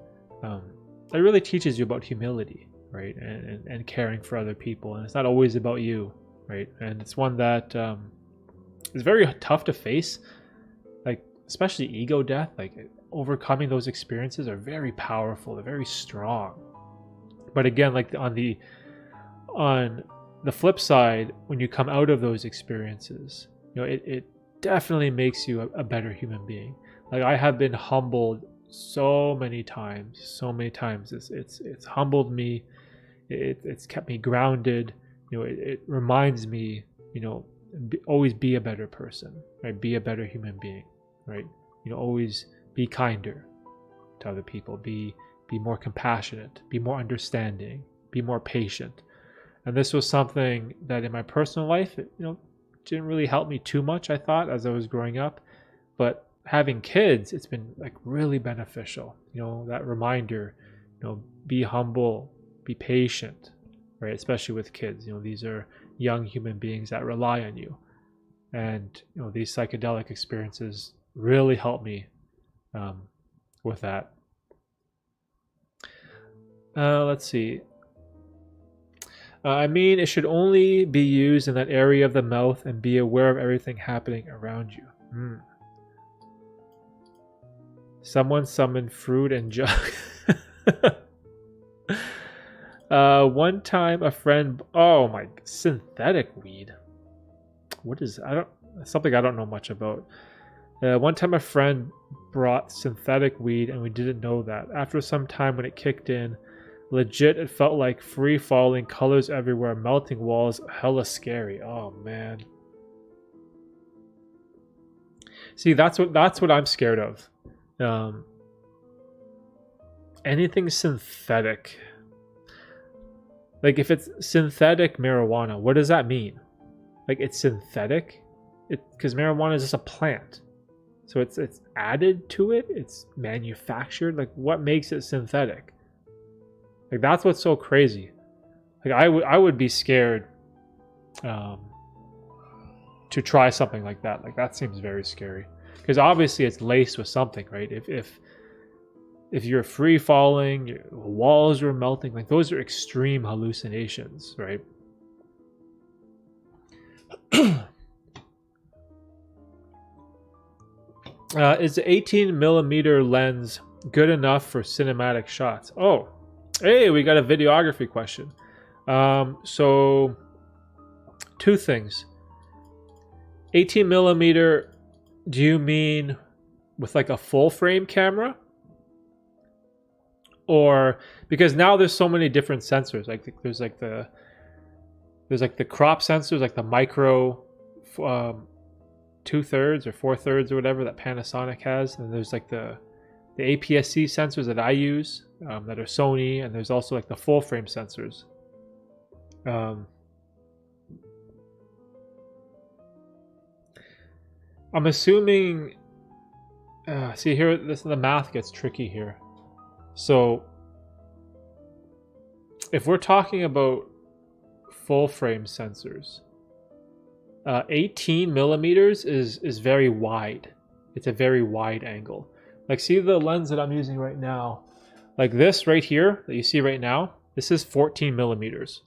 It really teaches you about humility, right? And caring for other people. And it's not always about you, right? And it's one that is very tough to face, like especially ego death. Like overcoming those experiences are very powerful. They're very strong. But again, like on the flip side, when you come out of those experiences, it definitely makes you a better human being. Like I have been humbled so many times. It's humbled me. It's kept me grounded. It reminds me, always be a better person, right? Be a better human being, right? Always be kinder to other people. Be more compassionate. Be more understanding. Be more patient. And this was something that in my personal life, didn't really help me too much, I thought, as I was growing up. But having kids, it's been like really beneficial. That reminder, be humble, be patient, right? Especially with kids. These are young human beings that rely on you. And, these psychedelic experiences really helped me with that. Let's see. It should only be used in that area of the mouth and be aware of everything happening around you. Someone summoned fruit and jug. One time a friend... Oh my... Synthetic weed. What is... Something I don't know much about. One time a friend brought synthetic weed and we didn't know that. After some time when it kicked in, legit, it felt like free-falling, colors everywhere, melting walls, hella scary. Oh, man. See, that's what I'm scared of. Anything synthetic. Like, if it's synthetic marijuana, what does that mean? Like, it's synthetic? Because marijuana is just a plant. So it's added to it? It's manufactured? Like, what makes it synthetic? Like, that's what's so crazy. Like, I would be scared to try something like that. Like, that seems very scary. Because obviously it's laced with something, right? If you're free falling, your walls are melting, like those are extreme hallucinations, right? Is the 18 millimeter lens good enough for cinematic shots? Oh, hey, we got a videography question. So two things. 18 millimeter, do you mean with like a full frame camera? Or because now there's so many different sensors. Like there's the crop sensors, like the micro 2/3 or 4/3 or whatever that Panasonic has, and there's like the APS-C sensors that I use that are Sony, and there's also like the full frame sensors. I'm assuming. See here, the math gets tricky here. So, if we're talking about full frame sensors, 18 millimeters is very wide. It's a very wide angle. Like, see the lens that I'm using right now, like this right here that you see right now. This is 14 millimeters,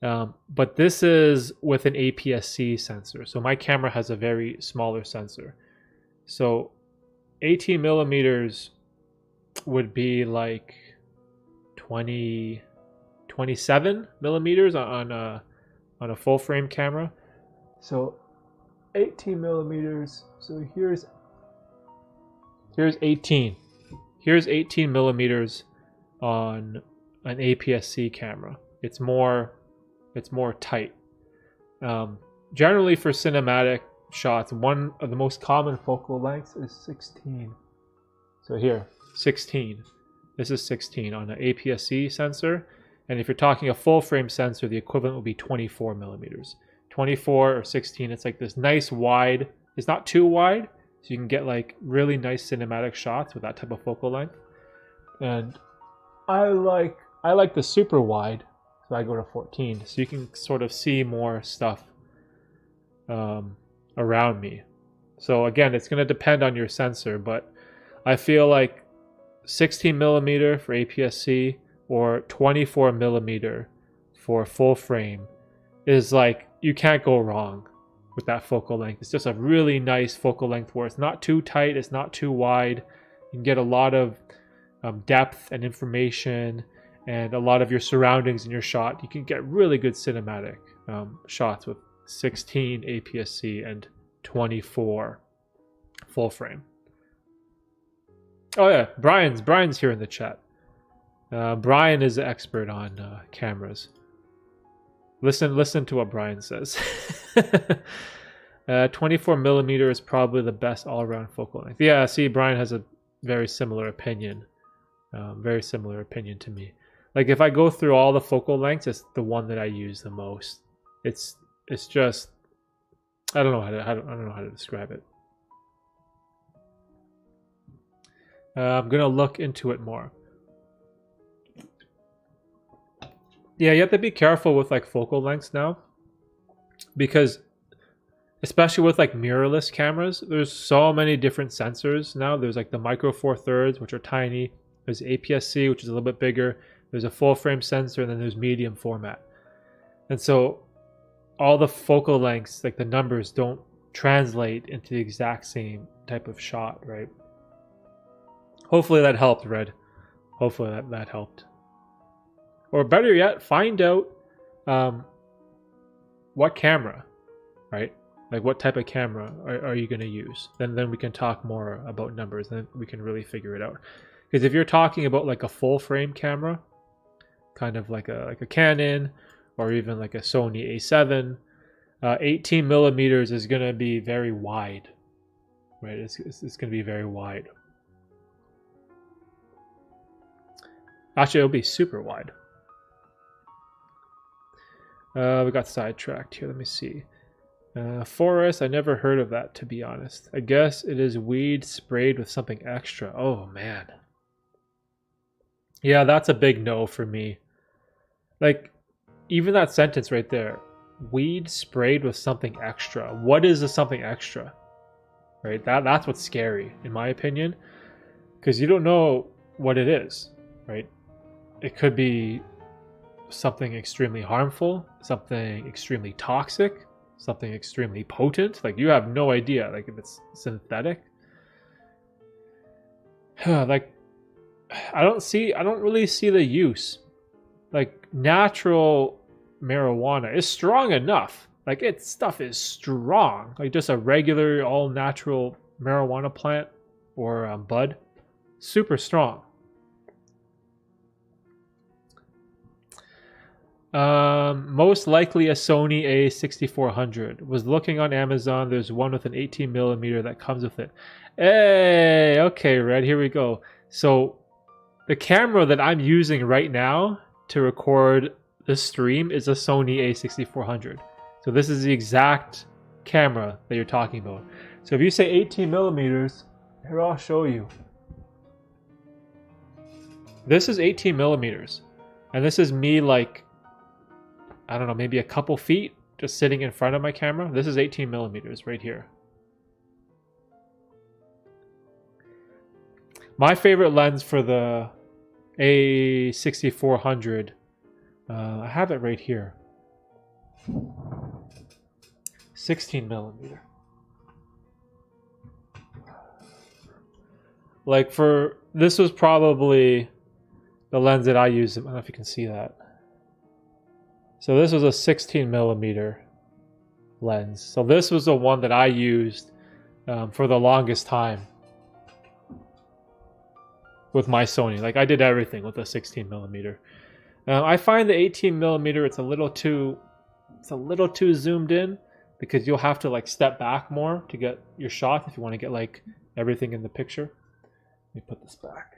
but this is with an APS-C sensor. So my camera has a very smaller sensor. So 18 millimeters would be like 27 millimeters on a full frame camera. So 18 millimeters. So here's 18. Here's 18 millimeters on an APS-C camera. It's more tight. Generally for cinematic shots, one of the most common focal lengths is 16. So here, 16. This is 16 on an APS-C sensor. And if you're talking a full frame sensor, the equivalent would be 24 millimeters. 24 or 16, it's like this nice wide. It's not too wide, so you can get like really nice cinematic shots with that type of focal length. And I like the super wide So I go to 14. So you can sort of see more stuff around me. So again, it's going to depend on your sensor, but I feel like 16 millimeter for APS-C or 24 millimeter for full frame is like, you can't go wrong with that focal length. It's just a really nice focal length where it's not too tight, it's not too wide. You can get a lot of depth and information and a lot of your surroundings in your shot. You can get really good cinematic shots with 16 APS-C and 24 full frame. Oh yeah, Brian's here in the chat. Brian is an expert on cameras. Listen to what Brian says. 24 millimeter is probably the best all-around focal length. Yeah, see, Brian has a very similar opinion. Very similar opinion to me. Like if I go through all the focal lengths, it's the one that I use the most. It's just, I don't know how to describe it. I'm gonna look into it more. Yeah, you have to be careful with like focal lengths now, because especially with like mirrorless cameras, there's so many different sensors now. There's like the micro four thirds, which are tiny. There's APS-C, which is a little bit bigger. There's a full frame sensor, and then there's medium format. And so all the focal lengths, like the numbers, don't translate into the exact same type of shot, right? Hopefully that helped, Red. Hopefully that helped. Or better yet, find out what camera, right? Like what type of camera are you going to use? Then we can talk more about numbers, and then we can really figure it out. Because if you're talking about like a full frame camera, kind of like a Canon or even like a Sony A7, 18 millimeters is going to be very wide, right? It's going to be very wide. Actually, it'll be super wide. We got sidetracked here. Let me see. Forest, I never heard of that, to be honest. I guess it is weed sprayed with something extra. Oh, man. Yeah, that's a big no for me. Like, even that sentence right there. Weed sprayed with something extra. What is a something extra? Right? That's what's scary, in my opinion. Because you don't know what it is, right? It could be something extremely harmful, something extremely toxic, something extremely potent. Like, you have no idea, like, if it's synthetic. Like, I don't really see the use. Like, natural marijuana is strong enough. Like, stuff is strong. Like, just a regular all natural marijuana plant or bud, super strong. Most likely a Sony A6400. Was looking on Amazon. There's one with an 18 millimeter that comes with it. Hey, okay, Red, here we go. So the camera that I'm using right now to record this stream is a Sony A6400. So this is the exact camera that you're talking about. So if you say 18 millimeters, here, I'll show you. This is 18 millimeters. And this is me, like, I don't know, maybe a couple feet just sitting in front of my camera. This is 18 millimeters right here. My favorite lens for the A6400, I have it right here. 16 millimeter. Like, for this was probably the lens that I used. I don't know if you can see that. So this was a 16 millimeter lens. So this was the one that I used for the longest time with my Sony. Like, I did everything with a 16 millimeter. I find the 18 millimeter, it's a little too zoomed in, because you'll have to like step back more to get your shot if you want to get like everything in the picture. Let me put this back.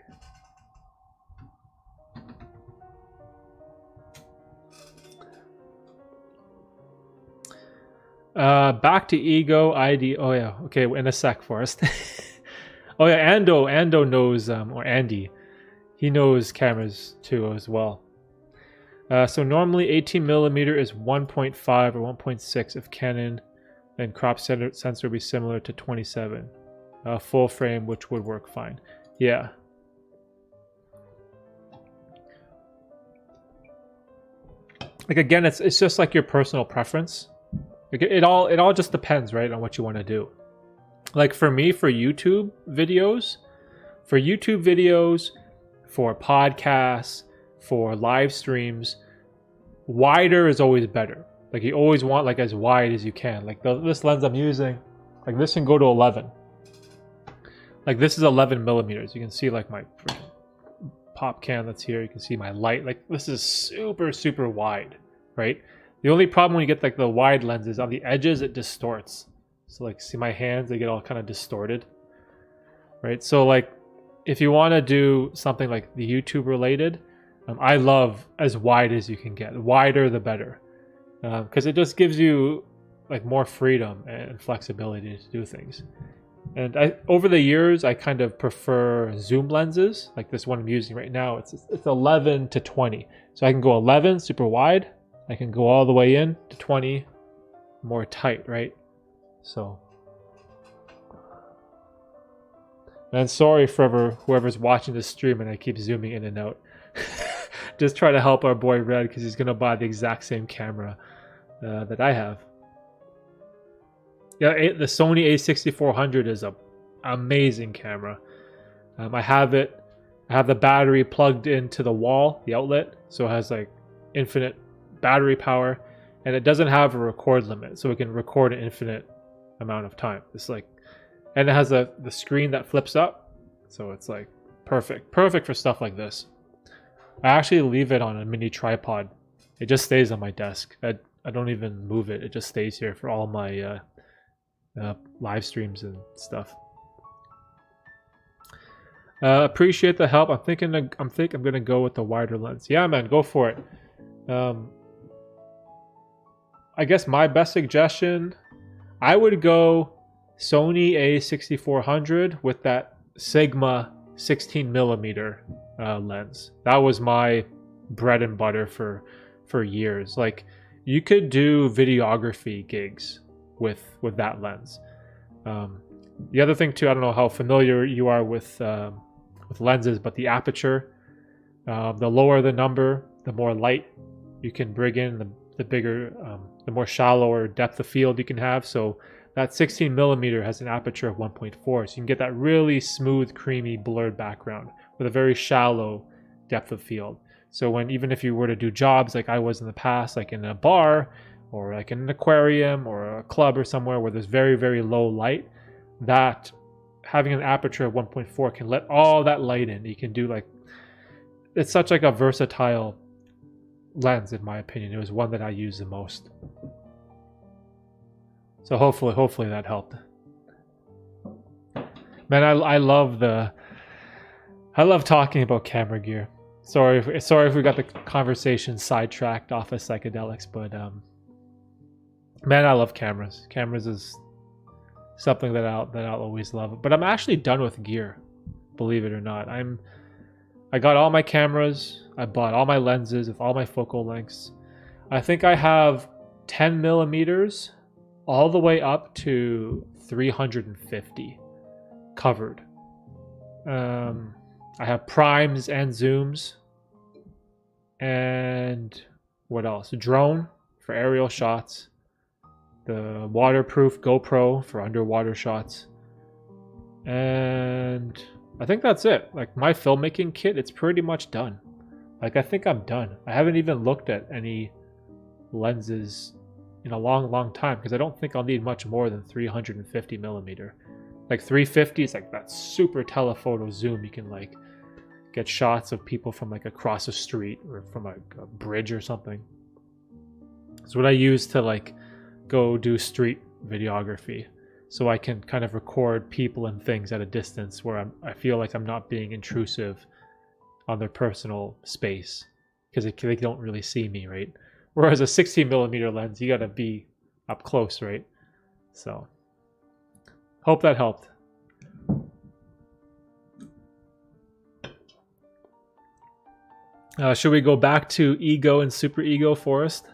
Back to Ego ID. Oh yeah, okay, in a sec, Forrest. Oh yeah, Ando knows, or Andy, he knows cameras too as well. So normally 18 millimeter is 1.5 or 1.6 if Canon, and crop sensor would be similar to 27. Full frame, which would work fine. Yeah. Like again, it's just like your personal preference. Like it all just depends, right, on what you want to do. Like for me, for YouTube videos, for podcasts, for live streams, wider is always better. Like you always want like as wide as you can. Like this lens I'm using, like this can go to 11. Like this is 11 millimeters. You can see like my pop can that's here. You can see my light. Like this is super, super wide, right? The only problem when you get like the wide lenses on the edges, it distorts. So like see my hands, they get all kind of distorted, right? So like if you want to do something like the YouTube related, I love as wide as you can get. The wider the better, because it just gives you like more freedom and flexibility to do things. And over the years, I kind of prefer zoom lenses, like this one I'm using right now. It's 11 to 20. So I can go 11, super wide. I can go all the way in to 20, more tight, right? So. And sorry for whoever's watching this stream and I keep zooming in and out. Just try to help our boy Red because he's going to buy the exact same camera that I have. Yeah, the Sony a6400 is an amazing camera. I have it. I have the battery plugged into the wall, the outlet, so it has like infinite battery power, and it doesn't have a record limit, so it can record an infinite amount of time. It's like, and it has the screen that flips up, so it's like perfect for stuff like this. I actually leave it on a mini tripod. It just stays on my desk. I don't even move it. It just stays here for all my live streams and stuff. Appreciate the help. I'm thinking I'm gonna go with the wider lens. Yeah, man, go for it. I guess my best suggestion, I would go Sony a6400 with that Sigma 16 millimeter lens. That was my bread and butter for years. Like you could do videography gigs with that lens. The other thing too, I don't know how familiar you are with lenses, but the aperture, the lower the number, the more light you can bring in, the bigger, the more shallower depth of field you can have. So that 16 millimeter has an aperture of 1.4, so you can get that really smooth, creamy, blurred background with a very shallow depth of field. So even if you were to do jobs like I was in the past, like in a bar or like in an aquarium or a club or somewhere where there's very, very low light, that having an aperture of 1.4 can let all that light in. You can do like, it's such like a versatile lens in my opinion. It was one that I use the most. So hopefully that helped. Man, I love talking about camera gear. Sorry if we got the conversation sidetracked off of psychedelics, but man, I love cameras. Cameras is something that I'll always love. But I'm actually done with gear, believe it or not. I got all my cameras. I bought all my lenses with all my focal lengths. I think I have 10 millimeters all the way up to 350 covered. I have primes and zooms. And what else? A drone for aerial shots. The waterproof GoPro for underwater shots. And I think that's it. Like my filmmaking kit, it's pretty much done. Like I think I'm done. I haven't even looked at any lenses in a long time because I don't think I'll need much more than 350 millimeter. Like 350 is like that super telephoto zoom. You can like get shots of people from like across the street or from a bridge or something. It's what I use to like go do street videography, so I can kind of record people and things at a distance where I feel like I'm not being intrusive on their personal space because they don't really see me, right? Whereas a 16 millimeter lens, you gotta be up close, right? So hope that helped. Should we go back to ego and super ego, Forrest?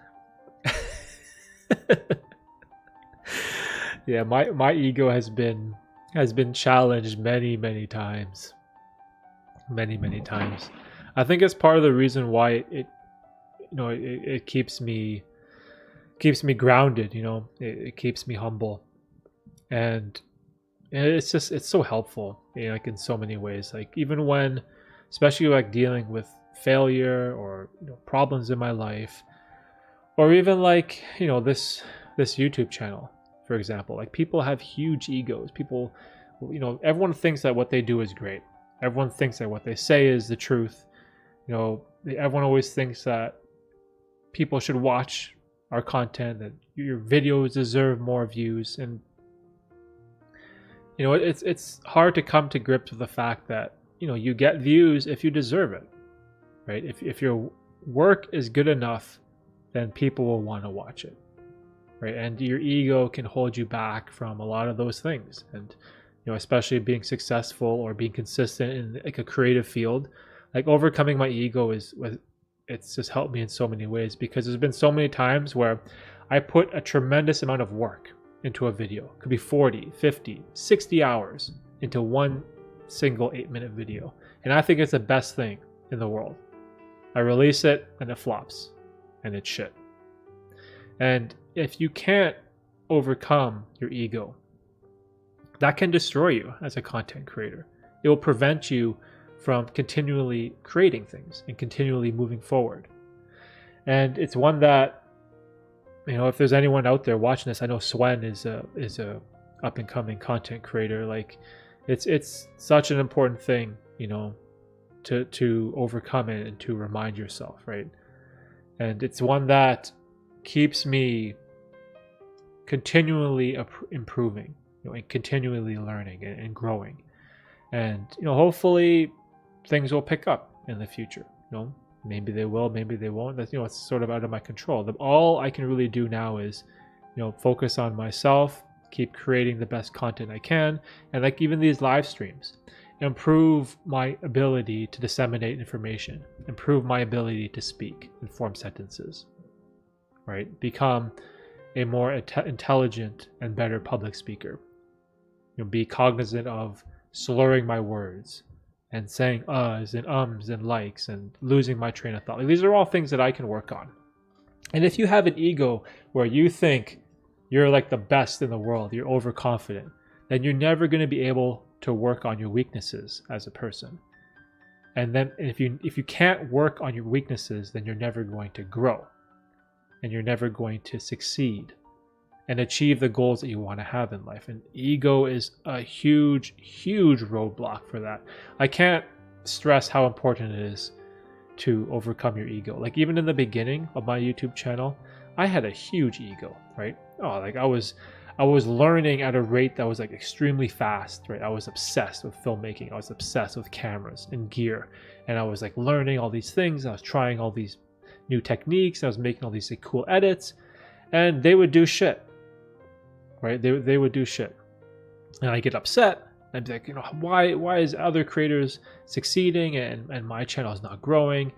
Yeah, my ego has been challenged many times. Many times. I think it's part of the reason why it keeps me grounded, it keeps me humble. And it's so helpful, like in so many ways. Like even when, especially like dealing with failure or problems in my life, or even like this YouTube channel, for example. Like people have huge egos. People, everyone thinks that what they do is great. Everyone thinks that what they say is the truth. Everyone always thinks that people should watch our content, that your videos deserve more views. And it's hard to come to grips with the fact that you get views if you deserve it, right? If your work is good enough, then people will want to watch it, right? And your ego can hold you back from a lot of those things. And especially being successful or being consistent in like a creative field, like overcoming my ego it's just helped me in so many ways, because there's been so many times where I put a tremendous amount of work into a video. It could be 40, 50, 60 hours into one single 8-minute video. And I think it's the best thing in the world. I release it and it flops and it's shit. And if you can't overcome your ego, that can destroy you as a content creator. It will prevent you from continually creating things and continually moving forward. And it's one that, if there's anyone out there watching this, I know Swen is a up and coming content creator. Like it's such an important thing, to overcome it and to remind yourself, right? And it's one that keeps me continually improving, and continually learning and growing. And hopefully things will pick up in the future. Maybe they will, maybe they won't. That's it's sort of out of my control. All I can really do now is focus on myself, keep creating the best content I can, and like even these live streams, improve my ability to disseminate information, improve my ability to speak and form sentences, right? Become a more intelligent and better public speaker. Be cognizant of slurring my words and saying uhs and ums and likes and losing my train of thought. Like, these are all things that I can work on. And if you have an ego where you think you're like the best in the world, you're overconfident, then you're never going to be able to work on your weaknesses as a person. And then if you can't work on your weaknesses, then you're never going to grow, and you're never going to succeed and achieve the goals that you want to have in life. And ego is a huge roadblock for that. I can't stress how important it is to overcome your ego. Like even in the beginning of my YouTube channel, I had a huge ego, right? Like I was learning at a rate that was like extremely fast, right? I was obsessed with filmmaking. I was obsessed with cameras and gear. And I was like learning all these things. I was trying all these new techniques. I was making all these like, cool edits, and they would do shit. Right? They would do shit. And I get upset. I'd be like, why is other creators succeeding and my channel is not growing?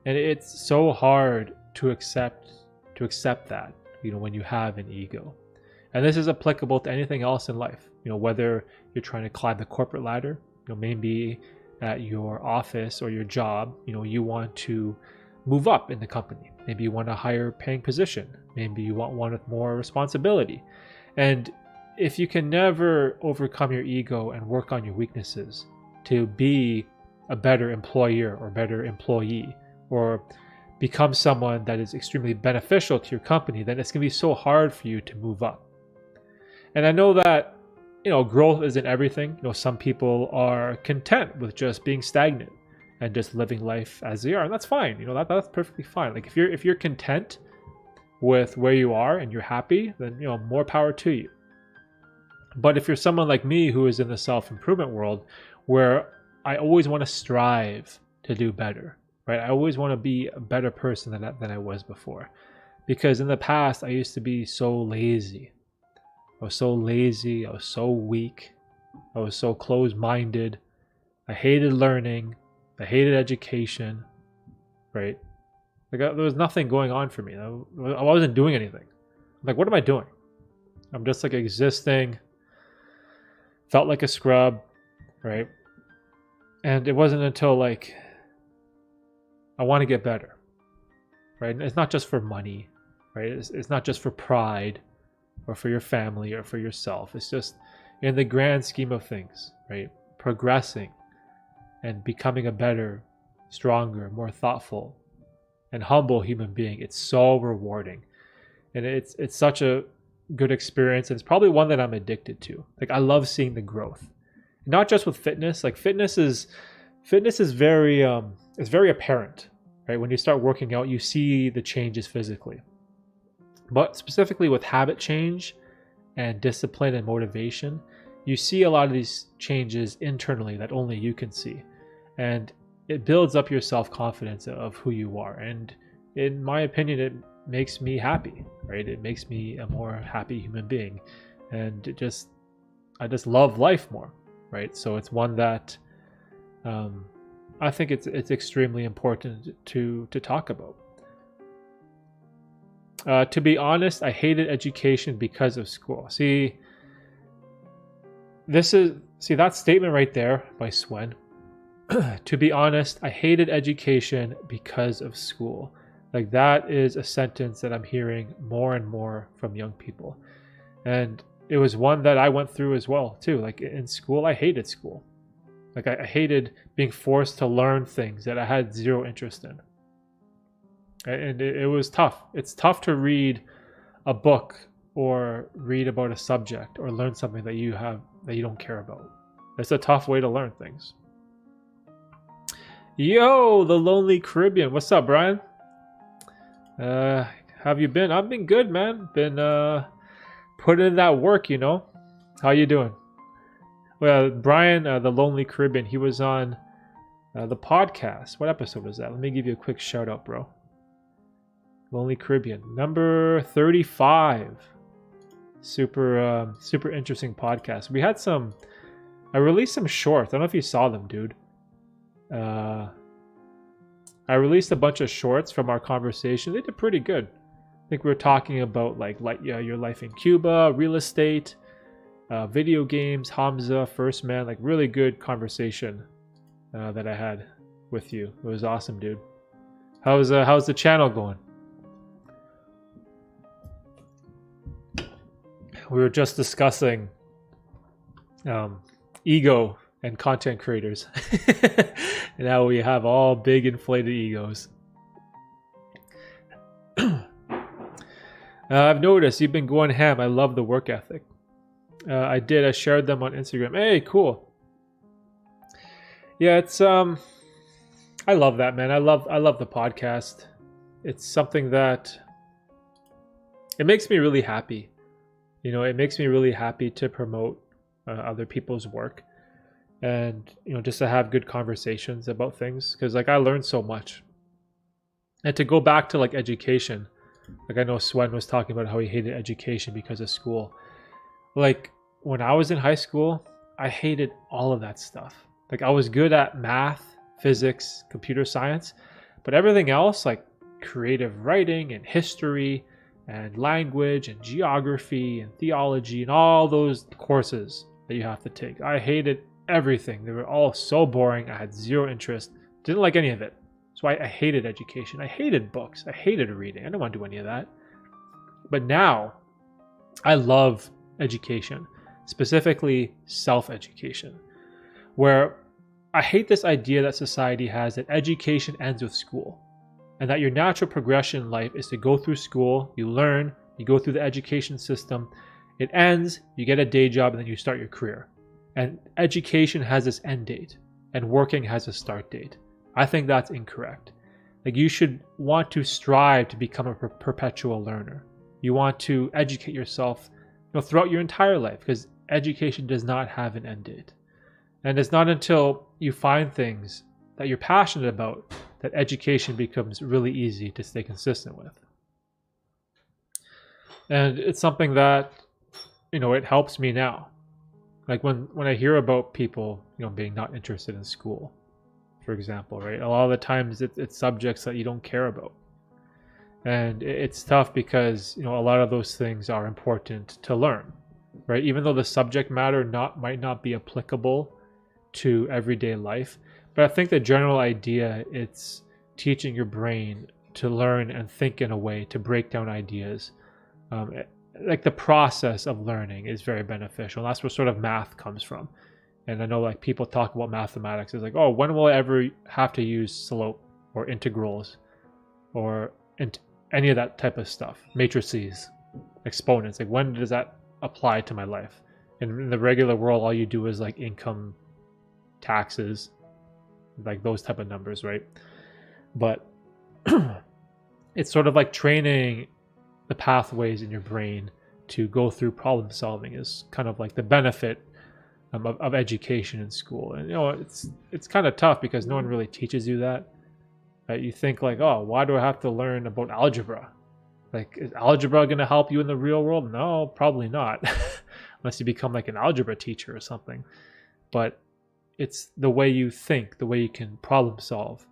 And it's so hard to accept that, when you have an ego. And this is applicable to anything else in life. Whether you're trying to climb the corporate ladder, maybe at your office or your job, you want to move up in the company. Maybe you want a higher paying position. Maybe you want one with more responsibility. And if you can never overcome your ego and work on your weaknesses to be a better employer or better employee, or become someone that is extremely beneficial to your company, then it's going to be so hard for you to move up. And I know that, growth isn't everything. Some people are content with just being stagnant and just living life as they are. And that's fine. That's perfectly fine. Like if you're content with where you are and you're happy, then more power to you. But if you're someone like me who is in the self-improvement world, where I always want to strive to do better, right? I always want to be a better person than I was before, because in the past I used to be so lazy. I was so lazy. I was so weak. I was so closed-minded. I hated learning. I hated education, right? Like there was nothing going on for me. I wasn't doing anything. Like, what am I doing? I'm just like existing. Felt like a scrub, right? And it wasn't until like I want to get better, right? And it's not just for money, right? It's not just for pride or for your family or for yourself. It's just in the grand scheme of things, right? Progressing and becoming a better, stronger, more thoughtful and humble human being. It's so rewarding. And it's such a good experience. And it's probably one that I'm addicted to. Like, I love seeing the growth. Not just with fitness. Like, fitness is very it's very apparent, right? When you start working out, you see the changes physically. But specifically with habit change and discipline and motivation, you see a lot of these changes internally that only you can see. And it builds up your self-confidence of who you are. And in my opinion, it makes me happy, right? It makes me a more happy human being. And I just love life more, right? So it's one that I think it's extremely important to talk about. To be honest, I hated education because of school. See that statement right there by Swen. To be honest, I hated education because of school. Like, that is a sentence that I'm hearing more and more from young people. And it was one that I went through as well, too. Like, in school, I hated school. Like, I hated being forced to learn things that I had zero interest in. And it was tough. It's tough to read a book or read about a subject or learn something that you don't care about. It's a tough way to learn things. Yo, the Lonely Caribbean. What's up, Brian? Have you been? I've been good, man. Been putting in that work, you know. How you doing? Well, Brian, the Lonely Caribbean, he was on the podcast. What episode was that? Let me give you a quick shout out, bro. Lonely Caribbean, number 35. Super interesting podcast. We had I released some shorts. I don't know if you saw them, dude. I released a bunch of shorts from our conversation. They did pretty good. I think we were talking about like your life in Cuba, real estate, video games, Hamza, First Man. Like, really good conversation that I had with you. It was awesome, dude. How's the channel going? We were just discussing ego and content creators and how we have all big inflated egos. I've noticed you've been going ham. I love the work ethic. I shared them on Instagram. Hey, cool. Yeah, it's I love that, man. I love the podcast. It's something that it makes me really happy. You know, it makes me really happy to promote other people's work. And, you know, just to have good conversations about things, because like I learned so much. And to go back to like education, like I know Swen was talking about how he hated education because of school. Like, when I was in high school, I hated all of that stuff. Like, I was good at math, physics, computer science, but everything else, like creative writing and history and language and geography and theology and all those courses that you have to take, I hated everything. They were all so boring. I had zero interest. Didn't like any of it. So I hated education. I hated books. I hated reading. I didn't want to do any of that. But now I love education, specifically self-education, where I hate this idea that society has that education ends with school and that your natural progression in life is to go through school, you learn, you go through the education system, it ends, you get a day job, and then you start your career. And education has this end date, and working has a start date. I think that's incorrect. Like, you should want to strive to become a perpetual learner. You want to educate yourself, you know, throughout your entire life, because education does not have an end date. And it's not until you find things that you're passionate about that education becomes really easy to stay consistent with. And it's something that, you know, it helps me now. Like when I hear about people, you know, being not interested in school for example, right? A lot of the times it's subjects that you don't care about. And it's tough because, a lot of those things are important to learn, right? Even though the subject matter might not be applicable to everyday life. But I think the general idea, it's teaching your brain to learn and think in a way to break down ideas. Like the process of learning is very beneficial. And that's where sort of math comes from. And I know like people talk about mathematics. It's like, oh, when will I ever have to use slope or integrals or any of that type of stuff? Matrices, exponents. Like when does that apply to my life? In the regular world, all you do is like income, taxes, like those type of numbers, right? But it's sort of like training the pathways in your brain to go through problem solving is kind of like the benefit of education in school. And it's kind of tough because no one really teaches you that. You think like, oh, why do I have to learn about algebra? Like, is algebra going to help you in the real world? No, probably not, unless you become like an algebra teacher or something. But it's the way you think, the way you can problem solve,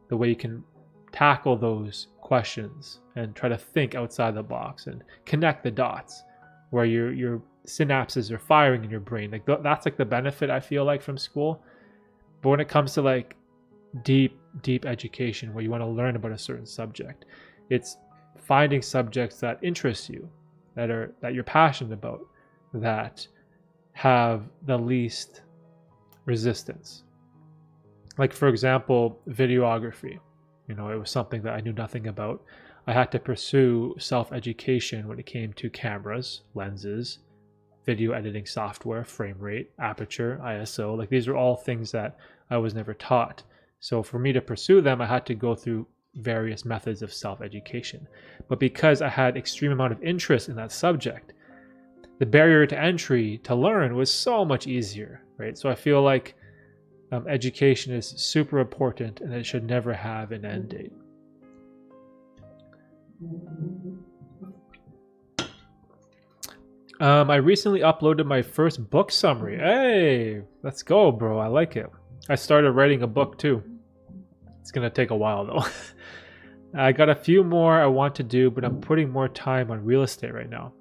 the way you can tackle those questions and try to think outside the box and connect the dots where your synapses are firing in your brain. Like that's like the benefit I feel like from school. But when it comes to like deep education where you want to learn about a certain subject, it's finding subjects that interest you, that you're passionate about, that have the least resistance. Like for example, videography. It was something that I knew nothing about. I had to pursue self-education when it came to cameras, lenses, video editing software, frame rate, aperture, ISO. Like these are all things that I was never taught. So for me to pursue them, I had to go through various methods of self-education. But because I had extreme amount of interest in that subject, the barrier to entry to learn was so much easier, right? So I feel like education is super important and it should never have an end date. I recently uploaded my first book summary. Hey, let's go, bro. I like it. I started writing a book too. It's going to take a while though. I got a few more I want to do, but I'm putting more time on real estate right now.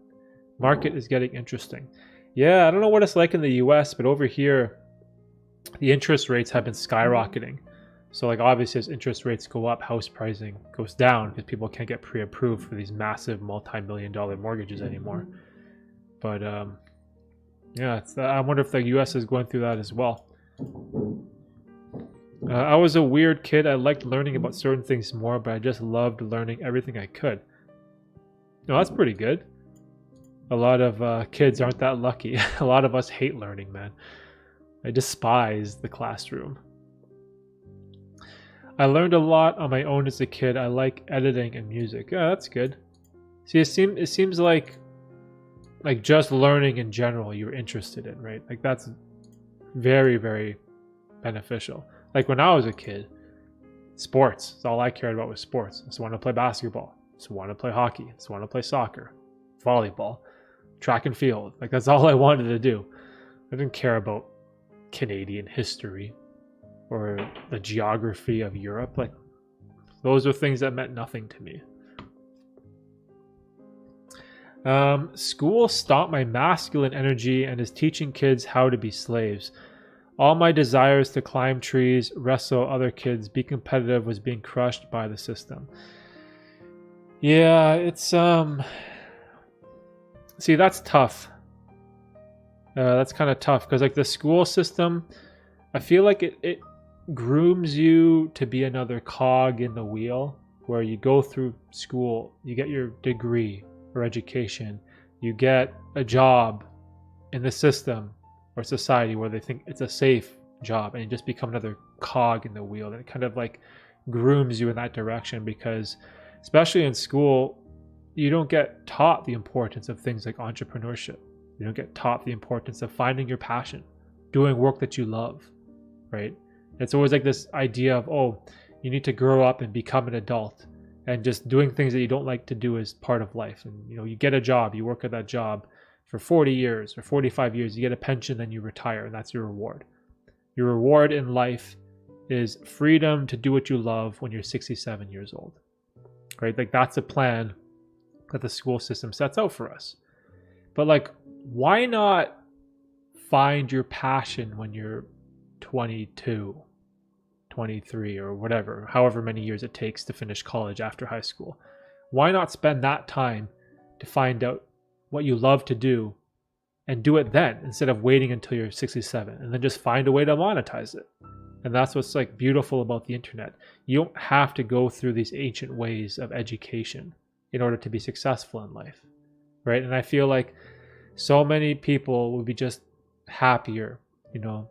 Market is getting interesting. Yeah, I don't know what it's like in the US, but over here, the interest rates have been skyrocketing. So like obviously as interest rates go up, house pricing goes down because people can't get pre-approved for these massive multi-million-dollar mortgages anymore. But yeah, I wonder if the US is going through that as well. I was a weird kid. I liked learning about certain things more, but I just loved learning everything I could. No, that's pretty good. A lot of kids aren't that lucky. A lot of us hate learning, man. I despise the classroom. I learned a lot on my own as a kid. I like editing and music. Yeah, that's good. See, it seems like just learning in general you're interested in, right? Like that's very, very beneficial. Like when I was a kid, sports, that's all I cared about was sports. I just wanted to play basketball. I just wanted to play hockey. I just wanted to play soccer, volleyball, track and field. Like that's all I wanted to do. I didn't care about Canadian history or the geography of Europe. Like those are things that meant nothing to me. School stopped my masculine energy and is teaching kids how to be slaves. All my desires to climb trees, wrestle other kids, be competitive was being crushed by the system. Yeah, it's see, that's tough. That's kind of tough because like the school system, I feel like it grooms you to be another cog in the wheel where you go through school, you get your degree or education, you get a job in the system or society where they think it's a safe job, and you just become another cog in the wheel. And it kind of like grooms you in that direction because especially in school, you don't get taught the importance of things like entrepreneurship. You don't get taught the importance of finding your passion, doing work that you love, right? It's always like this idea of, oh, you need to grow up and become an adult, and just doing things that you don't like to do is part of life. And you get a job, you work at that job for 40 years or 45 years, you get a pension, then you retire, and that's your reward. Your reward in life is freedom to do what you love when you're 67 years old, right? Like that's a plan that the school system sets out for us. But like, why not find your passion when you're 22, 23, or whatever, however many years it takes to finish college after high school? Why not spend that time to find out what you love to do and do it then, instead of waiting until you're 67 and then just find a way to monetize it? And that's what's like beautiful about the internet. You don't have to go through these ancient ways of education in order to be successful in life, right? And I feel like so many people would be just happier, you know,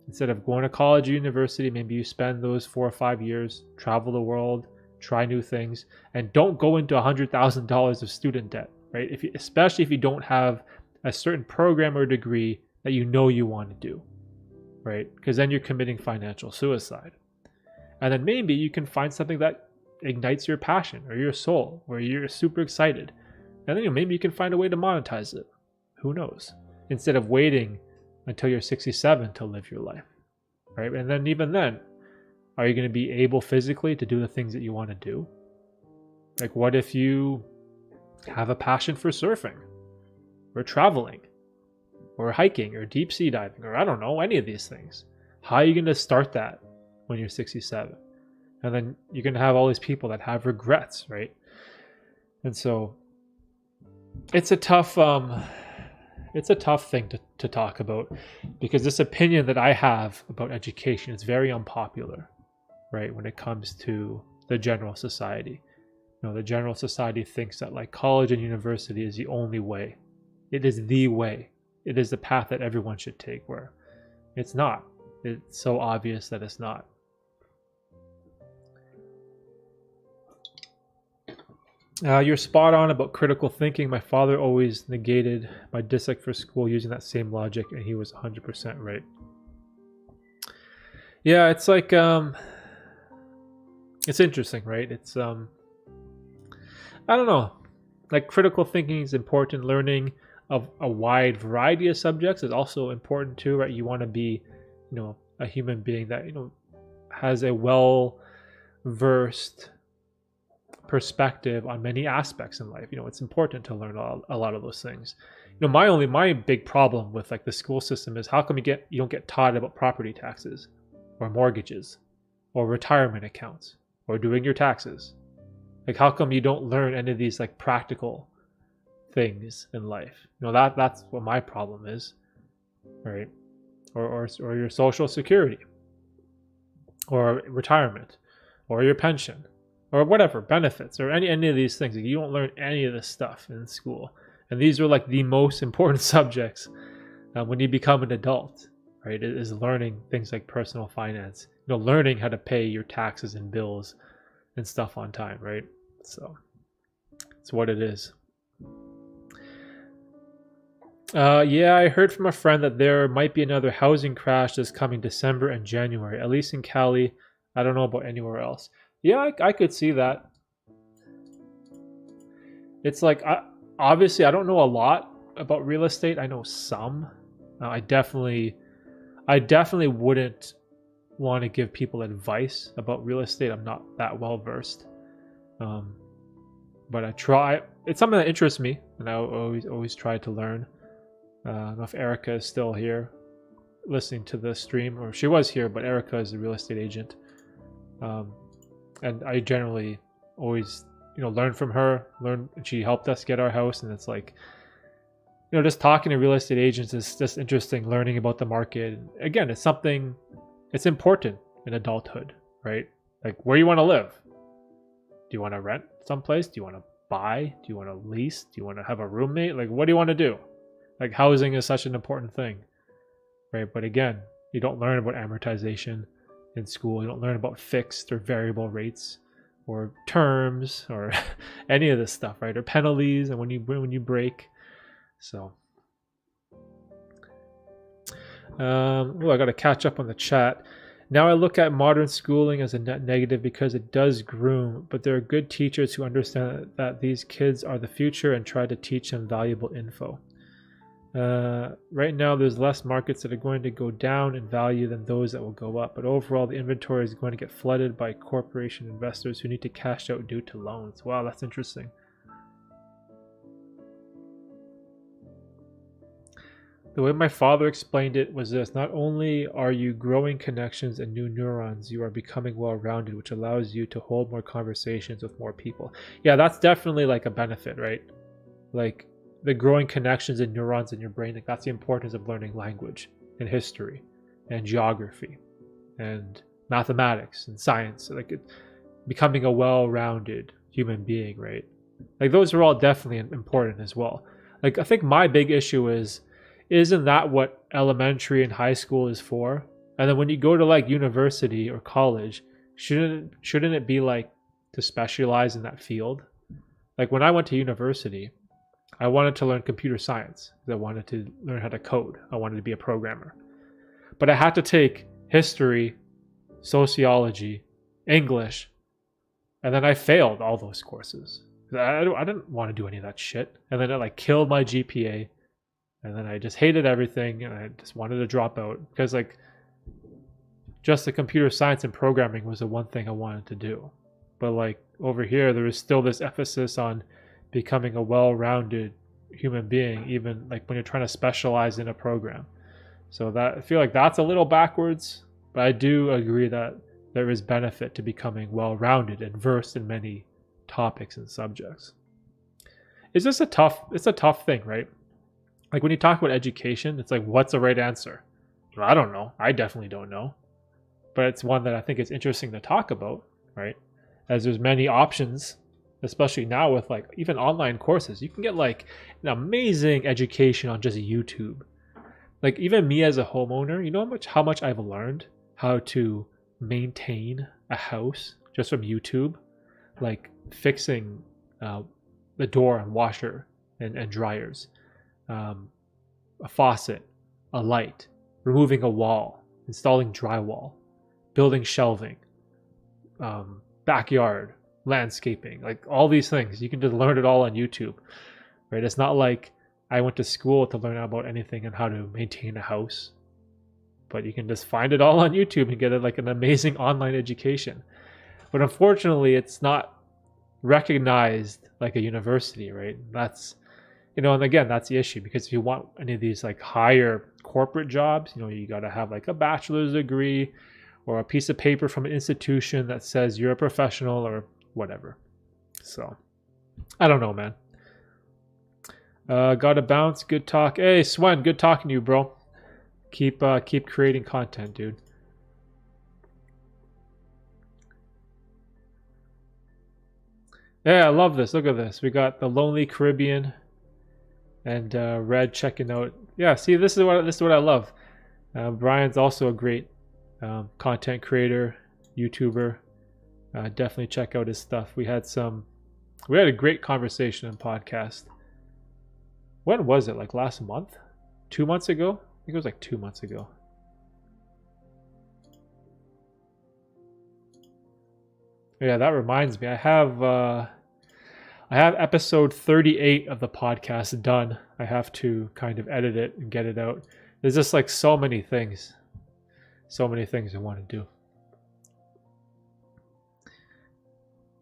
instead of going to college or university, maybe you spend those 4 or 5 years, travel the world, try new things, and don't go into $100,000 of student debt, right? Especially if you don't have a certain program or degree that you know you want to do, right? Because then you're committing financial suicide. And then maybe you can find something that ignites your passion or your soul, where you're super excited. And then maybe you can find a way to monetize it. Who knows? Instead of waiting until you're 67 to live your life, right? And then even then, are you going to be able physically to do the things that you want to do? Like, what if you have a passion for surfing or traveling or hiking or deep sea diving, or I don't know, any of these things? How are you going to start that when you're 67? And then you're going to have all these people that have regrets, right? And so it's a tough thing to talk about, because this opinion that I have about education is very unpopular, right? When it comes to the general society. You know, the general society thinks that like college and university is the only way. It is the way. It is the path that everyone should take, where it's not. It's so obvious that it's not. You're spot on about critical thinking. My father always negated my dislike for school using that same logic, and he was 100% right. Yeah, it's like, it's interesting, right? It's, I don't know. Like, critical thinking is important. Learning of a wide variety of subjects is also important too, right? You want to be, you know, a human being that, you know, has a well-versed perspective on many aspects in life. You know, it's important to learn a lot of those things. You know, my big problem with like the school system is, how come you don't get taught about property taxes or mortgages or retirement accounts or doing your taxes? Like, how come you don't learn any of these like practical things in life? You know, that's what my problem is, right? Or your social security or retirement or your pension or whatever, benefits, or any of these things. Like, you don't learn any of this stuff in school. And these are like the most important subjects when you become an adult, right? It is learning things like personal finance, you know, learning how to pay your taxes and bills and stuff on time, right? So it's what it is. Yeah, I heard from a friend that there might be another housing crash this coming December and January, at least in Cali. I don't know about anywhere else. Yeah, I could see that. It's like, obviously, I don't know a lot about real estate. I know some. I definitely wouldn't want to give people advice about real estate. I'm not that well versed. But I try. It's something that interests me, and I always try to learn. I don't know if Erica is still here listening to the stream, or she was here, but Erica is a real estate agent. And I generally always, you know, learn from her. She helped us get our house, and it's like, you know, just talking to real estate agents is just interesting, learning about the market. Again, it's important in adulthood, right? Like, where you want to live. Do you want to rent someplace? Do you want to buy? Do you want to lease? Do you want to have a roommate? Like, what do you want to do? Like, housing is such an important thing, right? But again, you don't learn about amortization in school. You don't learn about fixed or variable rates or terms or any of this stuff, right? Or penalties and when you break. So, I got to catch up on the chat. Now I look at modern schooling as a net negative because it does groom, but there are good teachers who understand that these kids are the future and try to teach them valuable info. Right now, there's less markets that are going to go down in value than those that will go up. But overall, the inventory is going to get flooded by corporation investors who need to cash out due to loans. Wow, that's interesting. The way my father explained it was this: not only are you growing connections and new neurons, you are becoming well-rounded, which allows you to hold more conversations with more people. Yeah, that's definitely like a benefit, right? Like the growing connections and neurons in your brain, like that's the importance of learning language and history and geography and mathematics and science, like becoming a well-rounded human being, right? Like those are all definitely important as well. Like I think my big issue is, isn't that what elementary and high school is for? And then when you go to like university or college, shouldn't it be like to specialize in that field? Like when I went to university, I wanted to learn computer science because I wanted to learn how to code. I wanted to be a programmer. But I had to take history, sociology, English, and then I failed all those courses. I didn't want to do any of that shit. And then it like killed my GPA. And then I just hated everything and I just wanted to drop out because like just the computer science and programming was the one thing I wanted to do. But like over here, there is still this emphasis on becoming a well-rounded human being, even like when you're trying to specialize in a program. So that I feel like that's a little backwards, but I do agree that there is benefit to becoming well-rounded and versed in many topics and subjects. It's a tough thing, right? Like when you talk about education, it's like, what's the right answer? Well, I don't know. I definitely don't know. But it's one that I think is interesting to talk about, right? As there's many options, especially now with like even online courses. You can get like an amazing education on just YouTube. Like even me as a homeowner, you know how much I've learned how to maintain a house just from YouTube? Like fixing the door and washer and dryers. A faucet, a light, removing a wall, installing drywall, building shelving, backyard, landscaping, like all these things. You can just learn it all on YouTube, right? It's not like I went to school to learn about anything and how to maintain a house, but you can just find it all on YouTube and get it like an amazing online education. But unfortunately, it's not recognized like a university, right? That's and again, that's the issue, because if you want any of these like higher corporate jobs, you got to have like a bachelor's degree or a piece of paper from an institution that says you're a professional or whatever. So I don't know, man. Gotta bounce. Good talk. Hey, Swen, good talking to you, bro. Keep creating content, dude. Yeah, I love this. Look at this. We got the Lonely Caribbean and Red checking out. Yeah, see, this is what I love. Brian's also a great content creator, YouTuber. Definitely check out his stuff. We had a great conversation and podcast. When was it? Like last month? 2 months ago? I think it was like 2 months ago. Yeah, that reminds me. I have episode 38 of the podcast done. I have to kind of edit it and get it out. There's just like so many things I want to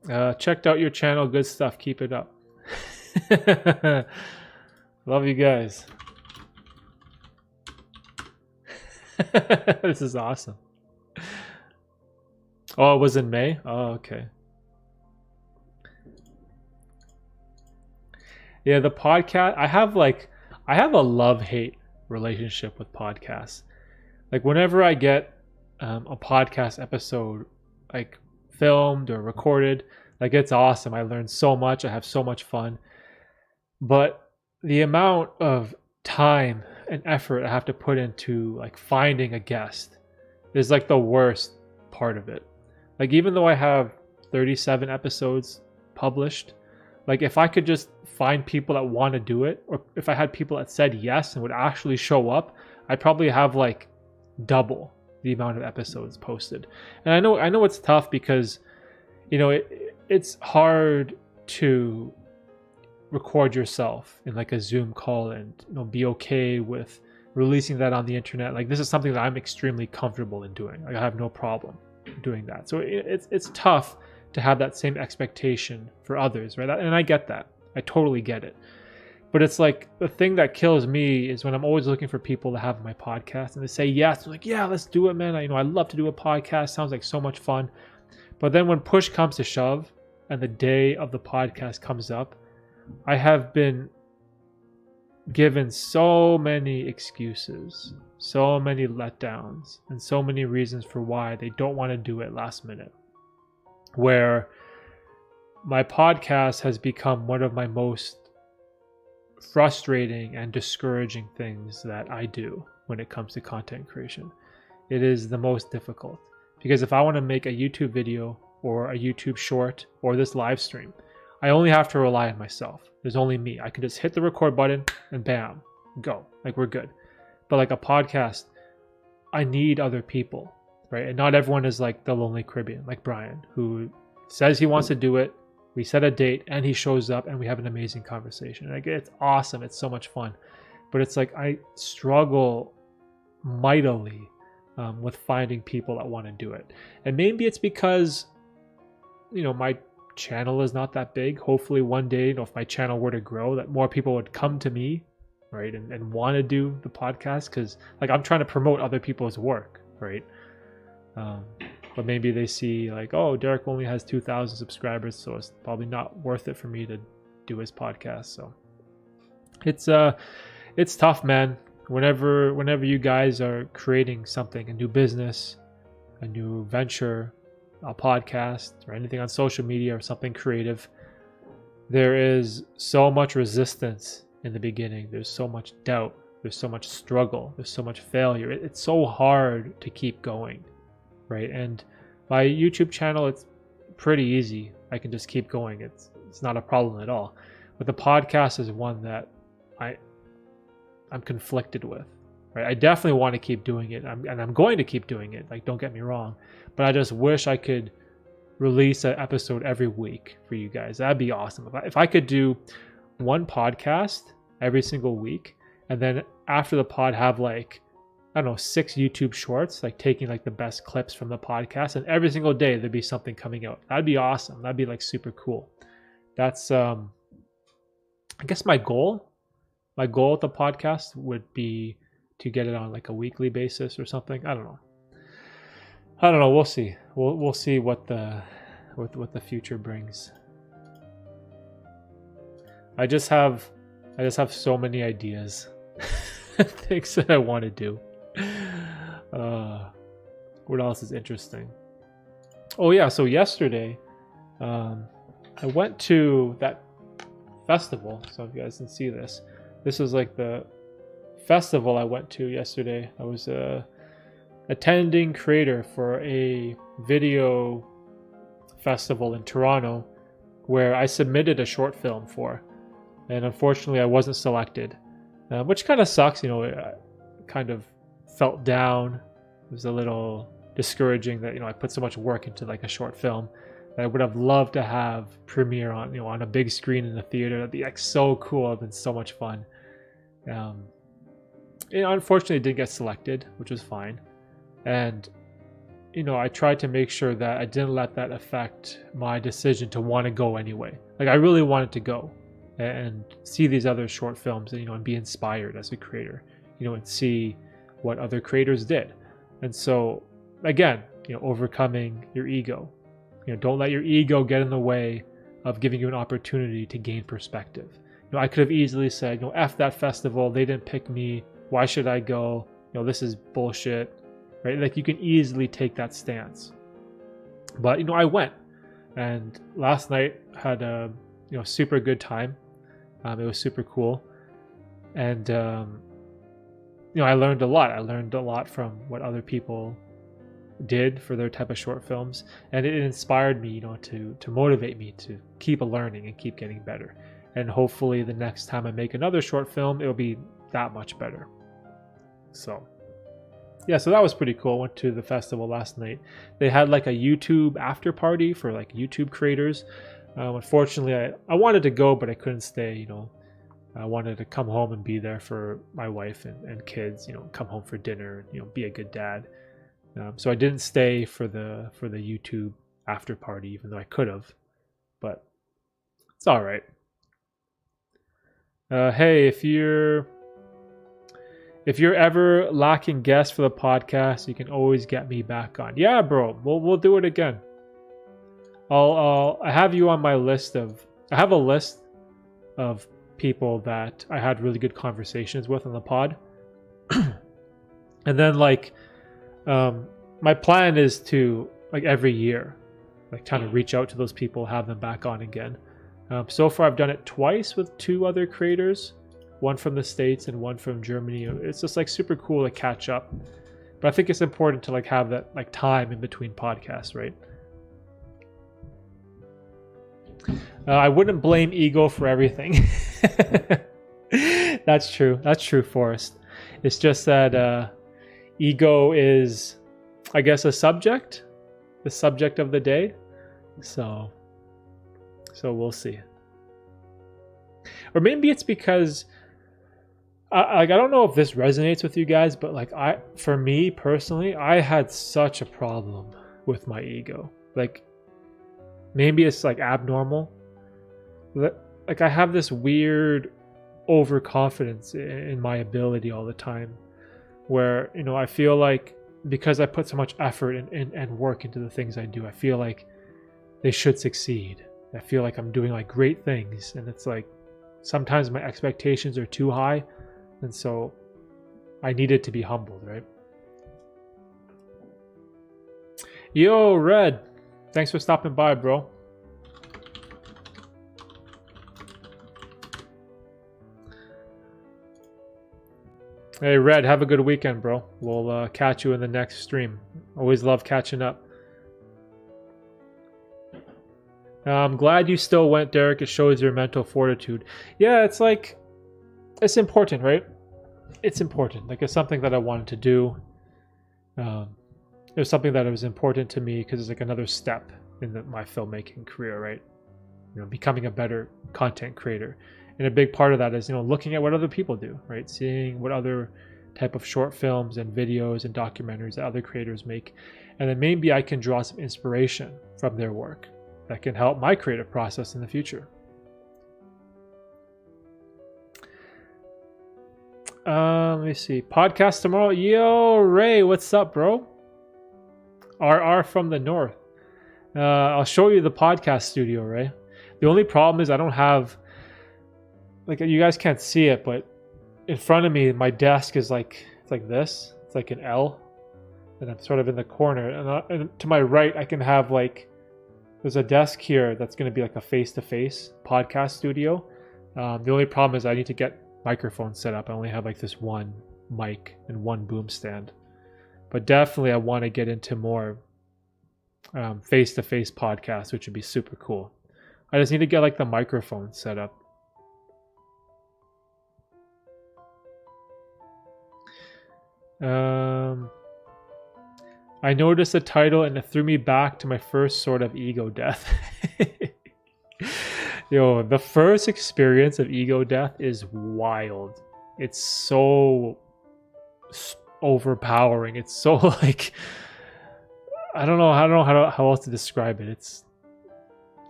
do. Checked out your channel. Good stuff. Keep it up. Love you guys. This is awesome. Oh, it was in May? Oh, okay. Yeah, the podcast, I have a love-hate relationship with podcasts. Like whenever I get a podcast episode like filmed or recorded, like it's awesome. I learn so much. I have so much fun. But the amount of time and effort I have to put into like finding a guest is like the worst part of it. Like even though I have 37 episodes published, like if I could just find people that want to do it, or if I had people that said yes and would actually show up, I'd probably have like double the amount of episodes posted. And I know it's tough because it's hard to record yourself in like a Zoom call and, you know, be okay with releasing that on the internet. Like, this is something that I'm extremely comfortable in doing. Like, I have no problem doing that. So it's tough to have that same expectation for others, right? And I get that. I totally get it. But it's like, the thing that kills me is when I'm always looking for people to have my podcast and they say yes. I'm like, yeah, let's do it, man. I love to do a podcast. Sounds like so much fun. But then when push comes to shove and the day of the podcast comes up, I have been given so many excuses, so many letdowns, and so many reasons for why they don't want to do it last minute. Where my podcast has become one of my most frustrating and discouraging things that I do when it comes to content creation. It is the most difficult, because if I want to make a YouTube video or a YouTube short or this live stream, I only have to rely on myself. There's only me. I can just hit the record button and bam, go. Like, we're good. But like a podcast, I need other people, right? And not everyone is like the Lonely Caribbean, like Brian, who says he wants to do it. We set a date and he shows up and we have an amazing conversation. Like, it's awesome. It's so much fun. But it's like, I struggle mightily with finding people that want to do it. And maybe it's because, you know, my channel is not that big. Hopefully one day, you know, if my channel were to grow, that more people would come to me, right, and want to do the podcast, because like, I'm trying to promote other people's work, right? But maybe they see like, oh, Derek only has 2,000 subscribers, so it's probably not worth it for me to do his podcast. So it's tough, man. Whenever you guys are creating something, a new business, a new venture, a podcast, or anything on social media or something creative, there is so much resistance in the beginning. There's so much doubt. There's so much struggle. There's so much failure. It's so hard to keep going, right? And my YouTube channel, it's pretty easy. I can just keep going. It's not a problem at all. But the podcast is one that I'm conflicted with, right? I definitely want to keep doing it, and I'm going to keep doing it. Like, don't get me wrong, but I just wish I could release an episode every week for you guys. That'd be awesome. If I could do one podcast every single week, and then after the pod have like, I don't know, 6 YouTube shorts, like taking like the best clips from the podcast, and every single day there'd be something coming out. That'd be awesome. That'd be like super cool. That's I guess my goal with the podcast would be to get it on like a weekly basis or something. I don't know. We'll see. We'll see what the future brings. I just have so many ideas, things that I want to do. What else is interesting? Oh yeah, so yesterday, I went to that festival. So if you guys can see this, this was like the festival I went to yesterday. I was attending creator for a video festival in Toronto where I submitted a short film for, and unfortunately I wasn't selected, which kind of sucks. You know, I kind of felt down. It was a little discouraging that, you know, I put so much work into like a short film that I would have loved to have premiere on, you know, on a big screen in the theater. That'd be like so cool. It'd been so much fun. You know, unfortunately it didn't get selected, which was fine. And, you know, I tried to make sure that I didn't let that affect my decision to want to go anyway. Like, I really wanted to go and see these other short films and, you know, and be inspired as a creator, you know, and see what other creators did. And so, again, you know, overcoming your ego. You know, don't let your ego get in the way of giving you an opportunity to gain perspective. You know, I could have easily said, you know, F that festival, they didn't pick me, why should I go? You know, this is bullshit, right? Like, you can easily take that stance. But, you know, I went, and last night had a, you know, super good time. It was super cool. And, you know, I learned a lot. I learned a lot from what other people did for their type of short films, and it inspired me, you know, to motivate me to keep learning and keep getting better. And hopefully the next time I make another short film, it'll be that much better. So yeah, so that was pretty cool. Went to the festival last night. They had like a YouTube after party for like YouTube creators. Unfortunately, I wanted to go, but I couldn't stay. I wanted to come home and be there for my wife and kids. Come home for dinner. Be a good dad. So I didn't stay for the YouTube after party, even though I could have. But it's all right. Hey, if you're ever lacking guests for the podcast, you can always get me back on. Yeah, bro, we'll do it again. I have you on my list of. I have a list of people that I had really good conversations with on the pod, and then my plan is to every year, kind of reach out to those people, have them back on again. So far, I've done it twice with 2 other creators, one from the States and one from Germany. It's just super cool to catch up. But I think it's important to have that time in between podcasts, right? I wouldn't blame ego for everything. That's true. That's true, Forrest. It's just that ego is, I guess, the subject of the day. So we'll see. Or maybe it's because I don't know if this resonates with you guys, but for me personally, I had such a problem with my ego. Maybe it's abnormal. I have this weird overconfidence in my ability all the time, where I feel like because I put so much effort and work into the things I do, I feel like they should succeed. I feel like I'm doing great things, and it's sometimes my expectations are too high, and so I needed to be humbled, right? Yo, Red, thanks for stopping by, bro. Hey, Red, have a good weekend, bro. We'll catch you in the next stream. Always love catching up. I'm glad you still went, Derek. It shows your mental fortitude. Yeah, it's it's important, right? It's important. It's something that I wanted to do. It was something that was important to me because it's another step in my filmmaking career, right? Becoming a better content creator. And a big part of that is, looking at what other people do, right? Seeing what other type of short films and videos and documentaries that other creators make. And then maybe I can draw some inspiration from their work that can help my creative process in the future. Let me see. Podcast tomorrow. Yo, Ray, what's up, bro? RR from the north. I'll show you the podcast studio, Ray. The only problem is I don't have... you guys can't see it, but in front of me, my desk is it's like this. It's like an L, and I'm sort of in the corner. And to my right, I can have there's a desk here that's going to be a face-to-face podcast studio. The only problem is I need to get microphones set up. I only have this one mic and one boom stand. But definitely, I want to get into more face-to-face podcasts, which would be super cool. I just need to get the microphone set up. I noticed the title and it threw me back to my first sort of ego death. Yo, the first experience of ego death is wild. It's so overpowering. It's so I don't know how else to describe it. It's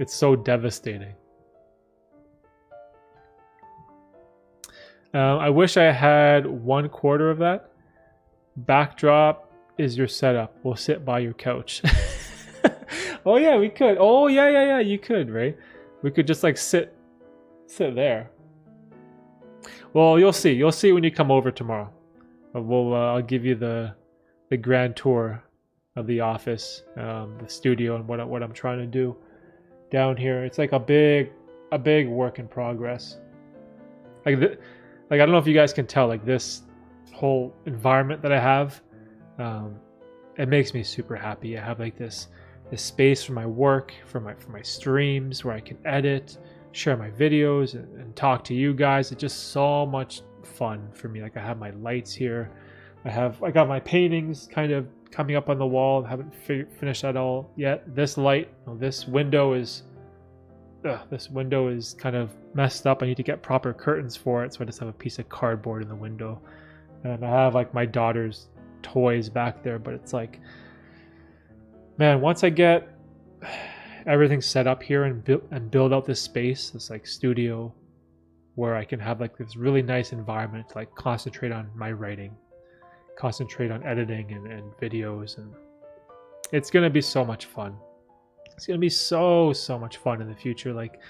so devastating. I wish I had 1/4 of that. Backdrop is your setup. We'll sit by your couch. Oh yeah, we could. Oh yeah, you could, right? We could just sit there. Well, you'll see. You'll see when you come over tomorrow. I'll give you the grand tour of the office, the studio, and what I'm trying to do down here. It's a big work in progress. I don't know if you guys can tell, this whole environment that I have, it makes me super happy. I have this space for my work, for my streams, where I can edit, share my videos, and talk to you guys. It's just so much fun for me. I have my lights here. I got my paintings kind of coming up on the wall. I haven't finished that all yet. This light, this window is this window is kind of messed up. I need to get proper curtains for it, so I just have a piece of cardboard in the window. And I have like my daughter's toys back there, but it's like, man, once I get everything set up here and build out this space, this like studio where I can have like this really nice environment to like concentrate on my writing, concentrate on editing and videos, and it's gonna be so much fun. It's gonna be so much fun in the future. Like,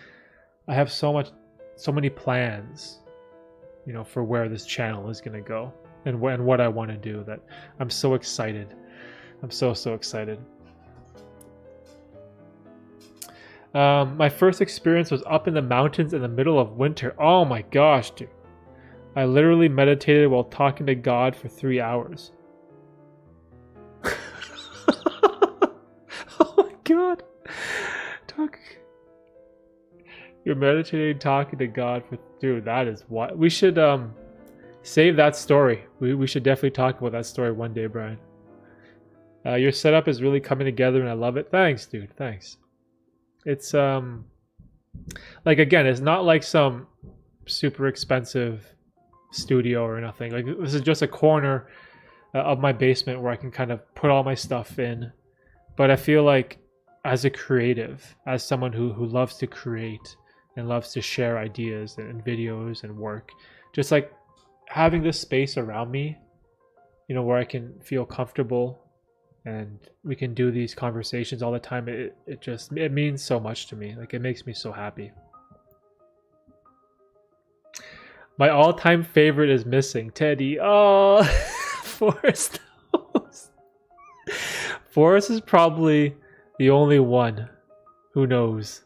I have so many plans, you know, for where this channel is gonna go and what I want to do, that I'm so excited. I'm so excited. My first experience was up in the mountains in the middle of winter. Oh my gosh, dude. I literally meditated while talking to God for 3 hours. Oh my god. You're meditating, talking to God for... Dude, that is what... We should save that story. We should definitely talk about that story one day, Brian. Your setup is really coming together and I love it. Thanks, dude. Thanks. It's like, again, it's not like some super expensive studio or nothing. Like, this is just a corner of my basement where I can kind of put all my stuff in. But I feel like as a creative, as someone who loves to create and loves to share ideas and videos and work, just like having this space around me, you know, where I can feel comfortable and we can do these conversations all the time, it means so much to me. Like, it makes me so happy. My all-time favorite is missing. Teddy. Oh, Forrest knows. Forrest is probably the only one who knows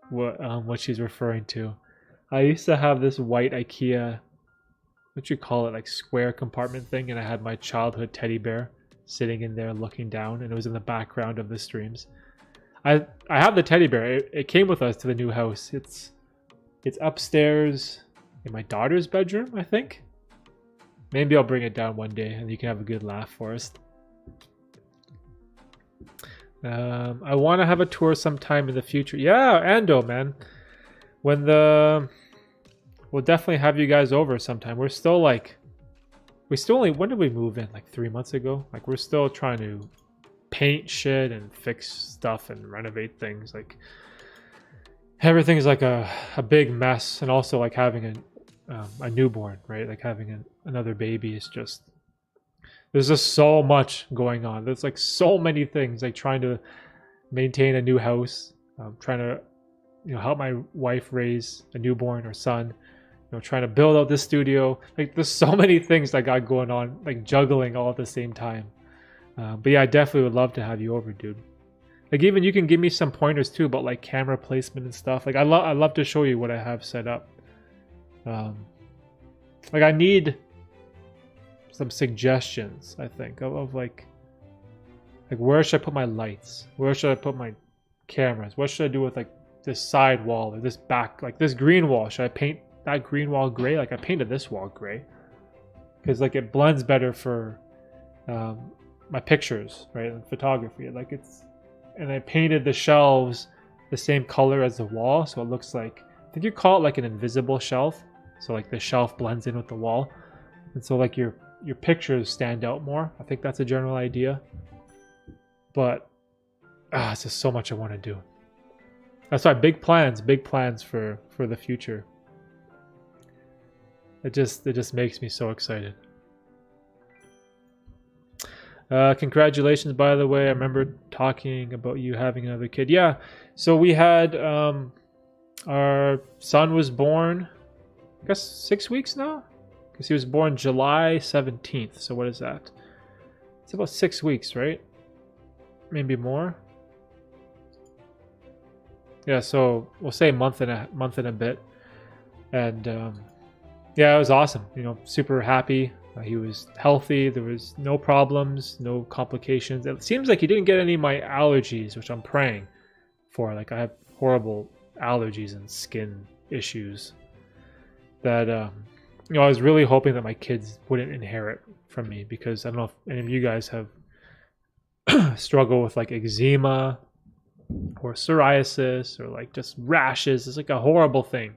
what she's referring to. I used to have this white IKEA, what you call it, like square compartment thing, and I had my childhood teddy bear sitting in there looking down, and it was in the background of the streams. I have the teddy bear. It came with us to the new house. It's upstairs in my daughter's bedroom, I think. Maybe I'll bring it down one day and you can have a good laugh, Forrest. I want to have a tour sometime in the future. Yeah, Ando, man. We'll definitely have you guys over sometime. When did we move in? Like 3 months ago? Like, we're still trying to paint shit and fix stuff and renovate things. Like, everything's like a big mess. And also like having a newborn, right? Like having another baby is just... There's just so much going on. There's like so many things, like trying to maintain a new house, trying to, you know, help my wife raise a newborn or son, you know, trying to build out this studio. Like, there's so many things that got going on, like juggling all at the same time. But yeah, I definitely would love to have you over, dude. Like, even you can give me some pointers too about like camera placement and stuff. Like, I love to show you what I have set up. Like, I need some suggestions, I think, of like where should I put my lights? Where should I put my cameras? What should I do with like this side wall or this back, like this green wall? Should I paint that green wall gray? Like, I painted this wall gray because like it blends better for my pictures, right? And photography. Like, and I painted the shelves the same color as the wall, so it looks like, I think you call it like an invisible shelf. So like the shelf blends in with the wall, and so like your pictures stand out more. I think that's a general idea. But it's just so much I want to do. That's why big plans for the future. It just makes me so excited. Congratulations, by the way. I remember talking about you having another kid. Yeah, so we had our son was born, I guess 6 weeks now, because he was born July 17th. So what is that? It's about 6 weeks, right? Maybe more. Yeah, so we'll say a month and a bit. And yeah, it was awesome. You know, super happy. He was healthy. There was no problems, no complications. It seems like he didn't get any of my allergies, which I'm praying for. Like, I have horrible allergies and skin issues that you know, I was really hoping that my kids wouldn't inherit from me, because I don't know if any of you guys have struggled with like eczema or psoriasis or like just rashes. It's like a horrible thing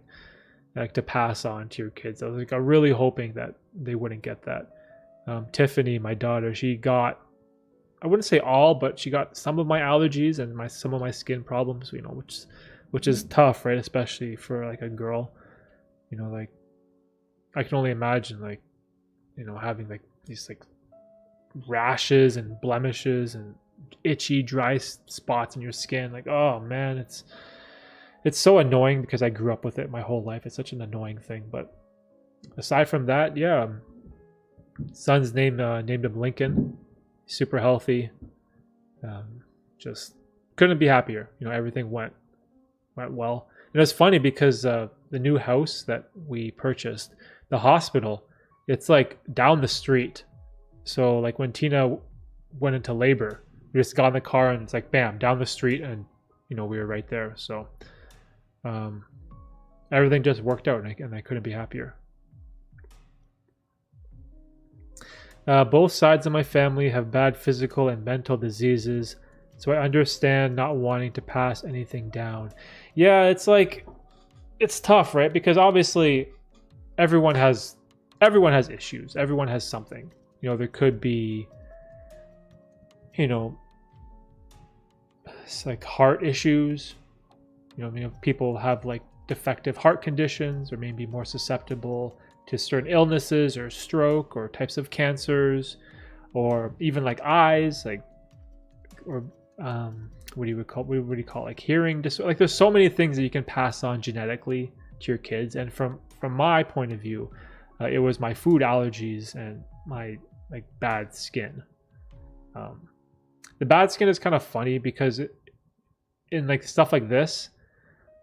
like to pass on to your kids. I was like, I'm really hoping that they wouldn't get that. Tiffany, my daughter, she got, I wouldn't say all, but she got some of my allergies and some of my skin problems, you know, which is tough, right? Especially for like a girl, you know, like I can only imagine like, you know, having like these like rashes and blemishes and itchy, dry spots in your skin. Like, oh man, it's so annoying because I grew up with it my whole life. It's such an annoying thing. But aside from that, yeah, son's named him Lincoln. Super healthy. Just couldn't be happier. You know, everything went well. And it's funny because the new house that we purchased, the hospital, it's like down the street. So like when Tina went into labor, we just got in the car and it's like bam, down the street, and you know we were right there. So everything just worked out, and I couldn't be happier. Both sides of my family have bad physical and mental diseases, so I understand not wanting to pass anything down. Yeah, it's like, it's tough, right? Because obviously everyone has issues. Everyone has something. You know, there could be, you know, it's like heart issues. You know, people have like defective heart conditions, or maybe more susceptible to certain illnesses or stroke or types of cancers, or even like eyes, like, or what do you call like hearing disorder. Like there's so many things that you can pass on genetically to your kids. And from my point of view, it was my food allergies and my like bad skin. The bad skin is kind of funny because in like stuff like this,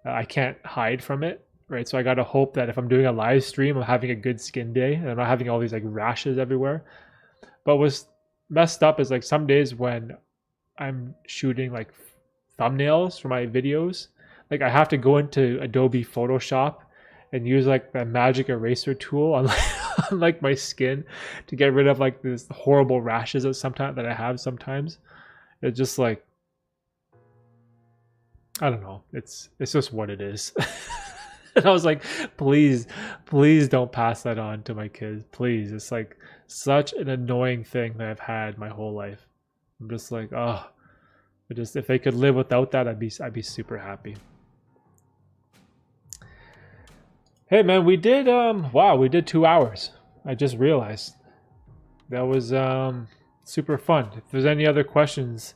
I can't hide from it, right? So I gotta hope that if I'm doing a live stream, I'm having a good skin day and I'm not having all these like rashes everywhere. But what's messed up is like some days when I'm shooting like thumbnails for my videos, like I have to go into Adobe Photoshop and use like the magic eraser tool on like my skin to get rid of like this horrible rashes that I have sometimes. It's just like, I don't know. It's just what it is. And I was like, please don't pass that on to my kids. Please. It's like such an annoying thing that I've had my whole life. I'm just like, oh, if they could live without that, I'd be super happy. Hey man, we did we did 2 hours. I just realized. That was super fun. If there's any other questions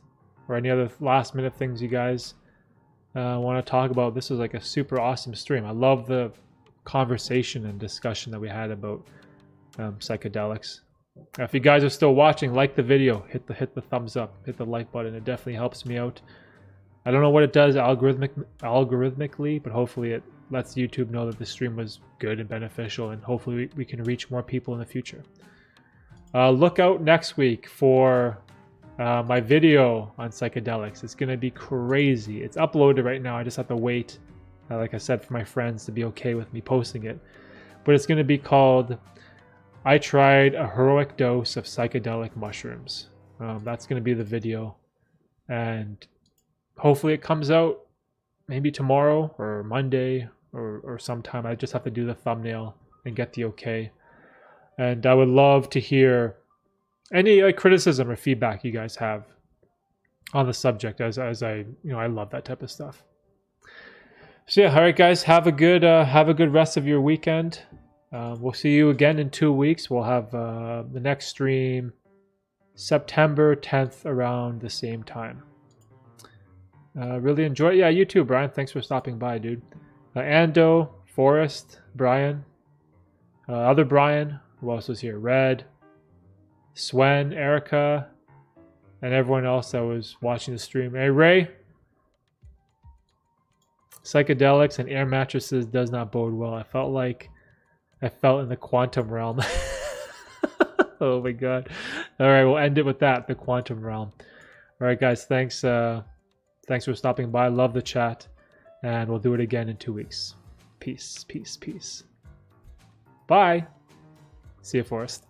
or any other last minute things you guys want to talk about, this was like a super awesome stream. I love the conversation and discussion that we had about psychedelics. If you guys are still watching, like the video, hit the thumbs up, hit the like button. It definitely helps me out. I don't know what it does algorithmically, but hopefully it lets YouTube know that the stream was good and beneficial, and hopefully we can reach more people in the future. Look out next week for my video on psychedelics. It's gonna be crazy. It's uploaded right now. I just have to wait, like I said, for my friends to be okay with me posting it. But it's gonna be called I Tried a Heroic Dose of Psychedelic Mushrooms. That's gonna be the video, and hopefully it comes out maybe tomorrow or Monday or sometime. I just have to do the thumbnail and get the okay. And I would love to hear any like criticism or feedback you guys have on the subject, as I love that type of stuff. So yeah, all right guys, have a good rest of your weekend. We'll see you again in 2 weeks. We'll have the next stream September 10th around the same time. Really enjoy it. Yeah, you too, Brian. Thanks for stopping by, dude. Ando, Forrest, Brian, other Brian, who else was here? Red, Swen, Erica, and everyone else that was watching the stream. Hey, Ray. Psychedelics and air mattresses does not bode well. I felt in the quantum realm. Oh my god. All right, we'll end it with that, the quantum realm. All right, guys, thanks for stopping by. Love the chat, and we'll do it again in 2 weeks. Peace, peace, peace. Bye. See you, Forrest.